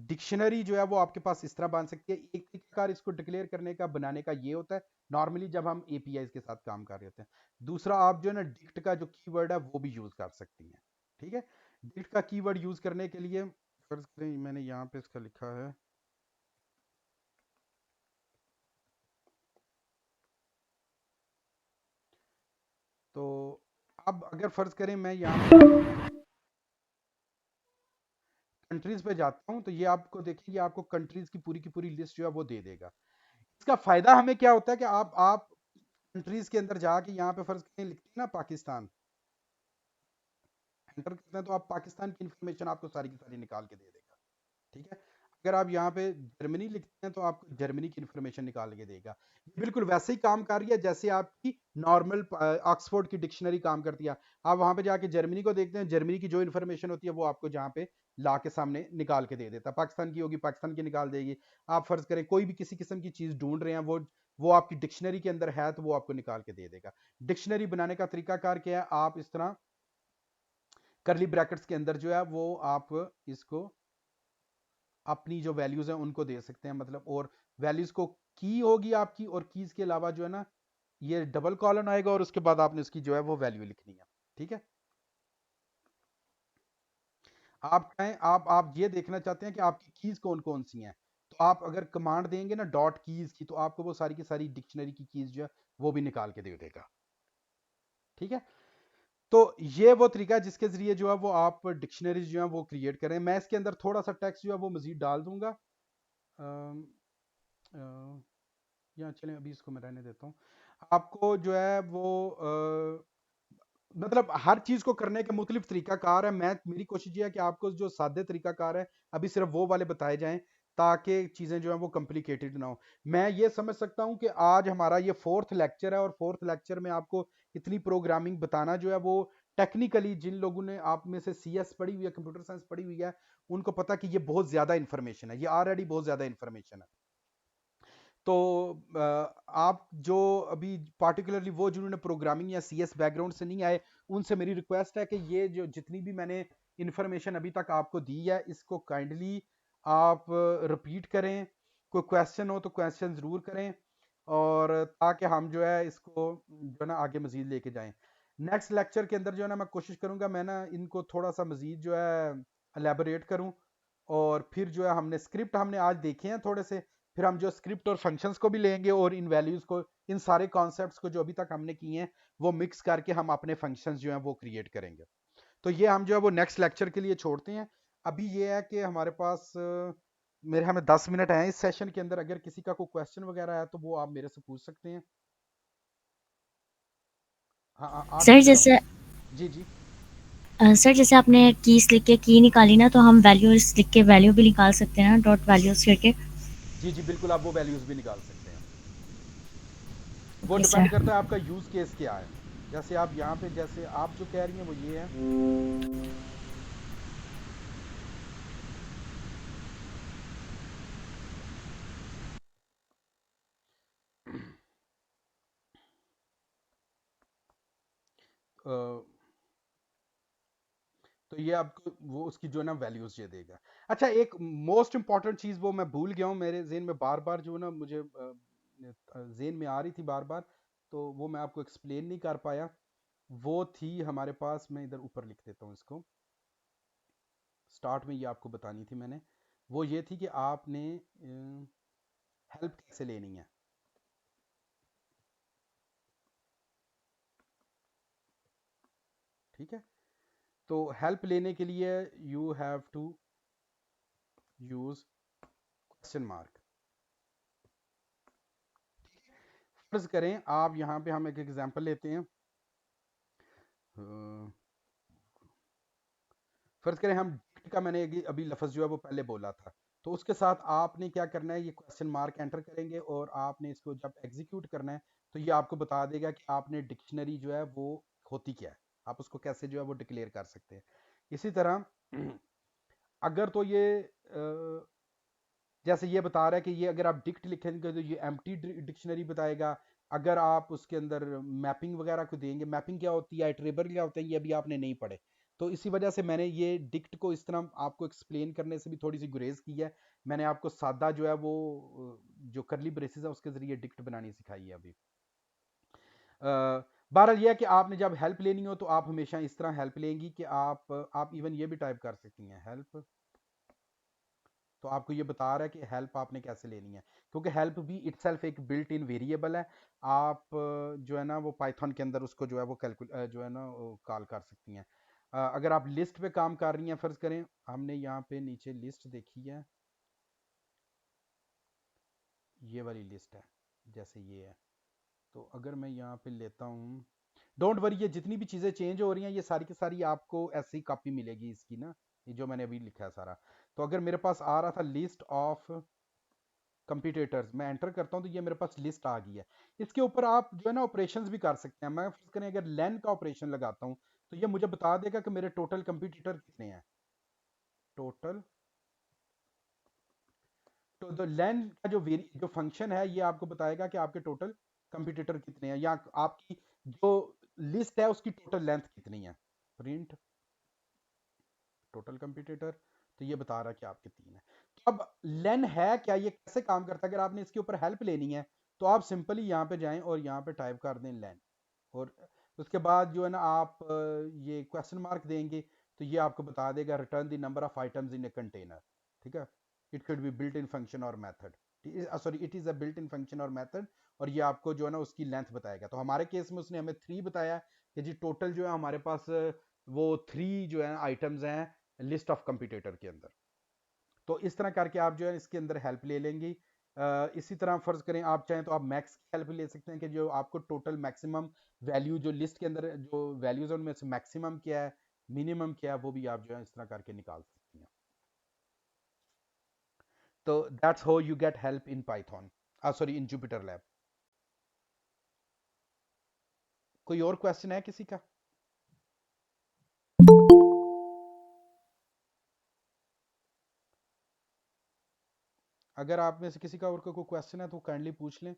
डिक्शनरी जो है वो आपके पास इस तरह बन सकती है। एक तरीका इसको डिक्लेयर करने का, बनाने का ये होता है नॉर्मली जब हम एपीआई के साथ काम कर रहे होते हैं। दूसरा, आप जो है ना डिक्ट का जो कीवर्ड है वो भी यूज कर सकती हैं। ठीक है, डिक्ट का कीवर्ड यूज करने के लिए फर्ज करें मैंने यहाँ पे इसका लिखा है, तो अब अगर फर्ज करें मैं यहाँ कंट्रीज पे जाता हूँ तो ये आपको देखिए, ये आपको कंट्रीज की पूरी लिस्ट जो है वो दे देगा। इसका फायदा हमें क्या होता है कि आप कंट्रीज के अंदर जाके यहाँ पे फर्ज करें लिखते हैं ना पाकिस्तान, एंटर करते हैं तो आप पाकिस्तान की इंफॉर्मेशन आपको सारी की सारी निकाल के दे देगा। ठीक है, अगर आप यहाँ पे जर्मनी लिखते हैं तो आपको जर्मनी की इंफॉर्मेशन निकाल के देगा। ये बिल्कुल वैसे ही काम कर रही है जैसे आपकी नॉर्मल ऑक्सफोर्ड की डिक्शनरी काम करती है। आप वहां पे जाके जर्मनी को देखते हैं, जर्मनी की जो इन्फॉर्मेशन होती है वो आपको जहाँ पे ला के सामने निकाल के दे देता है। पाकिस्तान की होगी पाकिस्तान की निकाल देगी। आप फर्ज करें कोई भी किसी किस्म की चीज ढूंढ रहे हैं, वो आपकी डिक्शनरी के अंदर है तो वो आपको निकाल के दे देगा। डिक्शनरी बनाने का तरीकाकार क्या है, आप इस तरह करली ब्रैकेट्स के अंदर जो है वो आप इसको अपनी जो वैल्यूज हैं उनको दे सकते हैं, मतलब, और वैल्यूज को की होगी आपकी, और कीज के अलावा जो है ना ये डबल कॉलन आएगा और उसके बाद आपने उसकी जो है वो वैल्यू लिखनी है। ठीक है, आप चाहें, आप ये देखना चाहते हैं कि आपकी कीज कौन कौन सी हैं, तो आप अगर कमांड देंगे ना डॉट कीज की, तो आपको वो सारी की सारी डिक्शनरी की कीज जो है वो भी निकाल के दे देगा। ठीक है, तो ये वो तरीका है जिसके ज़रिए जो है वो आप डिक्शनरीज जो है वो क्रिएट करें। मैं इसके अंदर थोड़ा सा टेक्स्ट जो है वो मज़ीद डाल दूंगा। अम, अ, यहाँ चलें, अभी इसको मैं रहने देता हूँ। आपको जो है वो मतलब हर चीज़ को करने के मुख्तलिफ तरीक़ाकार है। मेरी कोशिश ये है कि आपको जो सादे तरीक़ाकार है, अभी सिर्फ वो वाले बताए जाएँ, ताकि चीज़ें जो हैं वो कॉम्प्लिकेटेड ना हो। मैं ये समझ सकता हूँ कि आज हमारा ये 4th लेक्चर है और 4th लेक्चर में आपको इतनी प्रोग्रामिंग बताना जो है वो टेक्निकली, जिन लोगों ने आप में से सीएस पढ़ी हुई है, कंप्यूटर साइंस पढ़ी हुई है, उनको पता कि ये बहुत ज़्यादा इन्फॉर्मेशन है। ये ऑलरेडी बहुत ज़्यादा इन्फॉर्मेशन है। तो आप जो अभी पार्टिकुलरली वो जिन्होंने प्रोग्रामिंग या सीएस बैकग्राउंड से नहीं आए, उनसे मेरी रिक्वेस्ट है कि ये जो जितनी भी मैंने इंफॉर्मेशन अभी तक आपको दी है, इसको काइंडली आप रिपीट करें। कोई क्वेश्चन हो तो क्वेश्चन ज़रूर करें, और ताकि हम जो है इसको जो है ना आगे मज़ीद लेके जाएं। नेक्स्ट लेक्चर के अंदर जो है ना मैं कोशिश करूंगा मैं ना इनको थोड़ा सा मज़ीद जो है एलेबोरेट करूं, और फिर जो है हमने स्क्रिप्ट हमने आज देखे हैं थोड़े से, फिर हम जो स्क्रिप्ट और फंक्शंस को भी लेंगे, और इन वैल्यूज़ को, इन सारे कॉन्सेप्ट्स को जो अभी तक हमने किए हैं वो मिक्स करके हम अपने फंक्शंस जो हैं वो क्रिएट करेंगे। तो ये हम जो है वो नेक्स्ट लेक्चर के लिए छोड़ते हैं। अभी ये है कि हमारे पास मेरे हमें 10 मिनट हैं इस सेशन के अंदर। अगर किसी का कोई क्वेश्चन वगैरह है तो वो आप मेरे से पूछ सकते हैं। हाँ हाँ, आप सर किसी का। जैसे जी जी। सर जैसे आपने कीज लिख के की निकाली ना, तो हम वैल्यूज लिख के वैल्यू भी निकाल सकते हैं ना, डॉट वैल्यूज करके। जी जी बिल्कुल, आप वो वैल्यूज़ भी निकाल सकते हैं। वो ओके डिपेंड सर। करता है आपका यूज़ केस क्या है। जैसे आप यहाँ पे, जैसे आप जो कह रही हैं वो ये है। अ, तो ये आपको वो उसकी जो है ना वैल्यूज ये देगा। अच्छा, एक मोस्ट इंपॉर्टेंट चीज़ वो मैं भूल गया हूँ, मेरे जेन में बार बार जो है ना मुझे जेन में आ रही थी बार बार, तो वो मैं आपको एक्सप्लेन नहीं कर पाया। वो थी हमारे पास, मैं इधर ऊपर लिख देता हूँ इसको, स्टार्ट में ये आपको बतानी थी मैंने। वो ये थी कि आपने हेल्प कैसे लेनी है। ठीक है, तो हेल्प लेने के लिए you have to use question mark. फर्ज करें आप यहाँ पे, हम एक एग्जांपल लेते हैं। फर्ज करें हम डिक्ट का, मैंने अभी लफ्ज़ जो है वो पहले बोला था, तो उसके साथ आपने क्या करना है, ये क्वेश्चन मार्क एंटर करेंगे, और आपने इसको जब एग्जीक्यूट करना है तो ये आपको बता देगा कि आपने डिक्शनरी जो है वो होती क्या है, आप उसको कैसे जो है वो डिक्लेयर कर सकते हैं। इसी तरह अगर तो ये जैसे ये बता रहा है कि ये अगर आप डिक्ट लिखेंगे तो ये एम्प्टी डिक्शनरी बताएगा। अगर आप उसके अंदर मैपिंग वगैरह को देंगे, मैपिंग क्या होती है, इटरेबल क्या होते हैं, ये अभी आपने नहीं पढ़े। तो इसी वजह से मैंने ये डिक्ट को इस तरह आपको एक्सप्लेन करने से भी थोड़ी सी गुरेज की है। मैंने आपको सादा जो है वो जो करली ब्रेसेस है उसके जरिए डिक्ट बनानी सिखाई है अभी। बहरहाल यह है कि आपने जब हेल्प लेनी हो तो आप हमेशा इस तरह हेल्प लेंगी कि आप इवन ये भी टाइप कर सकती हैं हेल्प। तो आपको ये बता रहा है कि हेल्प आपने कैसे लेनी है, क्योंकि हेल्प भी इटसेल्फ एक बिल्ट इन वेरिएबल है। आप जो है ना वो पाइथन के अंदर उसको जो है वो जो है ना कॉल कर सकती हैं। अगर आप लिस्ट पे काम कर रही हैं, फर्ज करें हमने यहाँ पे नीचे लिस्ट देखी है, ये वाली लिस्ट है, जैसे ये है। तो अगर मैं यहाँ पे लेता हूँ, डोंट वरी, ये जितनी भी चीज़ें चेंज हो रही हैं ये सारी की सारी आपको ऐसी कॉपी मिलेगी इसकी ना, ये जो मैंने अभी लिखा है सारा। तो अगर मेरे पास आ रहा था लिस्ट ऑफ कंपटीटर्स, मैं एंटर करता हूं तो ये मेरे पास लिस्ट आ गई है। इसके ऊपर आप जो है ना ऑपरेशंस भी कर सकते हैं। मैं फर्ज करें अगर लेन का ऑपरेशन लगाता हूं तो ये मुझे बता देगा कि मेरे टोटल कंपटीटर कितने हैं। टोटल, तो लेन का जो फंक्शन है ये आपको बताएगा कि आपके टोटल कंपटीटर कितने हैं, या आपकी जो लिस्ट है उसकी टोटल लेंथ कितनी है। प्रिंट टोटल कंपटीटर, तो ये बता रहा है कि आपके 3 है। तो अब लेन है क्या, ये कैसे काम करता है, अगर आपने इसके ऊपर हेल्प लेनी है तो आप सिंपली यहाँ पे जाएं और यहाँ पे टाइप कर दें लेन, और उसके बाद जो है ना आप ये क्वेश्चन मार्क देंगे, तो ये आपको बता देगा return the number of items in a container. ठीक है, it could be built in function और method, sorry it is a built in function और मेथड, और ये आपको जो है ना उसकी लेंथ बताएगा। तो हमारे केस में उसने हमें 3 बताया, कि जी टोटल जो है हमारे पास वो 3 जो है आइटम्स हैं लिस्ट ऑफ कंप्यूटेटर के अंदर। तो इस तरह करके आप जो है इसके अंदर हेल्प ले लेंगी। इसी तरह फर्ज करें आप चाहें तो आप मैक्स की हेल्प ले सकते हैं कि जो आपको टोटल मैक्सिमम वैल्यू जो लिस्ट के अंदर जो वैल्यूज है उनमें से मैक्सिमम क्या है, मिनिमम क्या है, वो भी आप जो है इस तरह करके निकाल सकती हैं। तो that's how you get help in Python, sorry in Jupiter lab. कोई और क्वेश्चन है किसी का? अगर आप में से किसी का और कोई क्वेश्चन है तो काइंडली पूछ लें।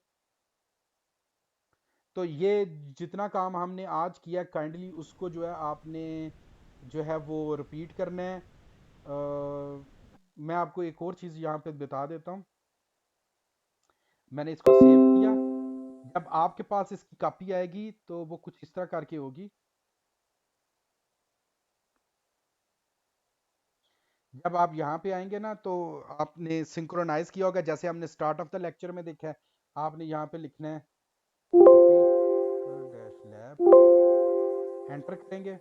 तो ये जितना काम हमने आज किया काइंडली उसको जो है आपने जो है वो रिपीट करना है। मैं आपको एक और चीज़ यहाँ पे बता देता हूँ। मैंने इसको सेव किया। जब आपके पास इसकी कॉपी आएगी तो वो कुछ इस तरह करके होगी। जब आप यहाँ पे आएंगे ना तो आपने सिंक्रोनाइज किया होगा जैसे हमने स्टार्ट ऑफ द लेक्चर में देखा है। आपने यहाँ पे लिखना है डैश लैब, एंटर करेंगे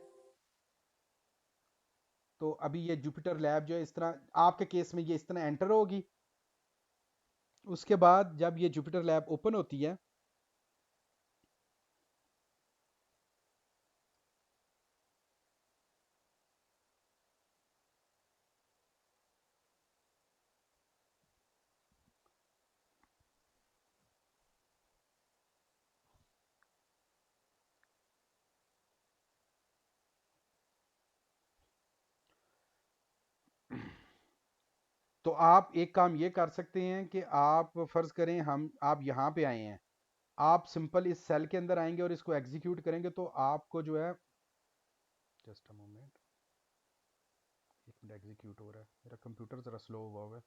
तो अभी ये जुपिटर लैब जो है इस तरह आपके केस में ये इस तरह एंटर होगी। उसके बाद जब ये जुपिटर लैब ओपन होती है तो आप एक काम ये कर सकते हैं कि आप फर्ज करें हम आप यहाँ पे आए हैं, आप सिंपल इस सेल के अंदर आएंगे और इसको एग्जीक्यूट करेंगे तो आपको जो है जस्ट अ मोमेंट, एक मिनट, एग्जीक्यूट हो रहा है मेरा कंप्यूटर जरा स्लो हुआ हुआ है।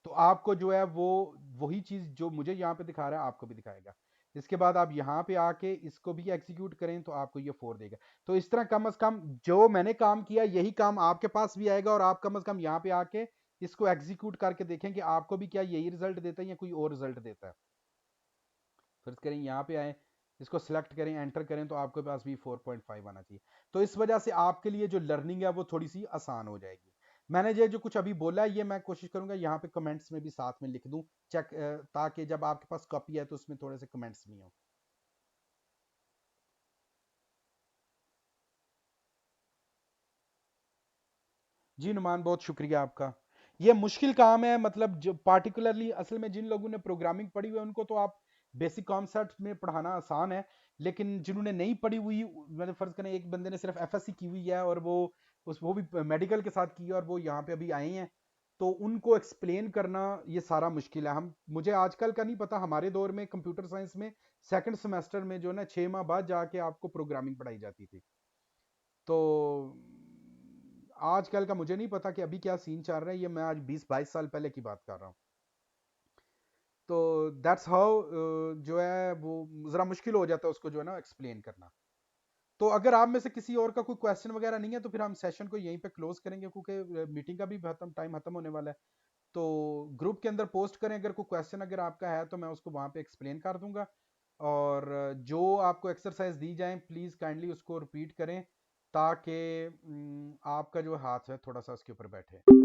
तो आपको जो है वो वही चीज जो मुझे यहाँ पे दिखा रहा है आपको भी दिखाएगा। इसके बाद आप यहाँ पे आके इसको भी एग्जीक्यूट करें तो आपको ये 4 देगा। तो इस तरह कम से कम जो मैंने काम किया यही काम आपके पास भी आएगा और आप कम से कम यहाँ पे आके इसको एग्जीक्यूट करके देखें कि आपको भी क्या यही रिजल्ट देता है या कोई और रिजल्ट देता है। फर्ज करें यहाँ पे आए, इसको सिलेक्ट करें, एंटर करें तो आपके पास भी 4.5 आना चाहिए। तो इस वजह से आपके लिए जो लर्निंग है वो थोड़ी सी आसान हो जाएगी। मैंने ये जो कुछ अभी बोला है ये मैं कोशिश करूंगा यहाँ पे कमेंट्स में भी साथ में लिख दूं, चेक, ताकि जब आपके पास कॉपी है तो उसमें थोड़े से कमेंट्स भी हों। जी नुमान, बहुत शुक्रिया आपका। ये मुश्किल काम है, मतलब जो पार्टिकुलरली असल में जिन लोगों ने प्रोग्रामिंग पढ़ी हुई है उनको तो आप बेसिक कॉन्सेप्ट में पढ़ाना आसान है, लेकिन जिन्होंने नहीं पढ़ी हुई, मतलब फर्ज करें एक बंदे ने सिर्फ एफएससी की हुई है और वो भी मेडिकल के साथ की है और वो यहाँ पे अभी आए हैं, तो उनको एक्सप्लेन करना ये सारा मुश्किल है। हम मुझे आजकल का नहीं पता, हमारे दौर में कंप्यूटर साइंस में सेकंड सेमेस्टर में जो ना 6 माह बाद जाके आपको प्रोग्रामिंग पढ़ाई जाती थी। तो आजकल का मुझे नहीं पता कि अभी क्या सीन चल रहा है, ये मैं आज 20-22 साल पहले की बात कर रहा हूँ। तो दैट्स हाउ जो है वो ज़रा मुश्किल हो जाता है उसको जो है ना एक्सप्लेन करना। तो अगर आप में से किसी और का कोई क्वेश्चन वगैरह नहीं है तो फिर हम सेशन को यहीं पे क्लोज करेंगे क्योंकि मीटिंग का भी टाइम खत्म होने वाला है। तो ग्रुप के अंदर पोस्ट करें अगर कोई क्वेश्चन अगर आपका है तो मैं उसको वहाँ पे एक्सप्लेन कर दूंगा। और जो आपको एक्सरसाइज दी जाए प्लीज़ काइंडली उसको रिपीट करें ताकि आपका जो हाथ है थोड़ा सा उसके ऊपर बैठे।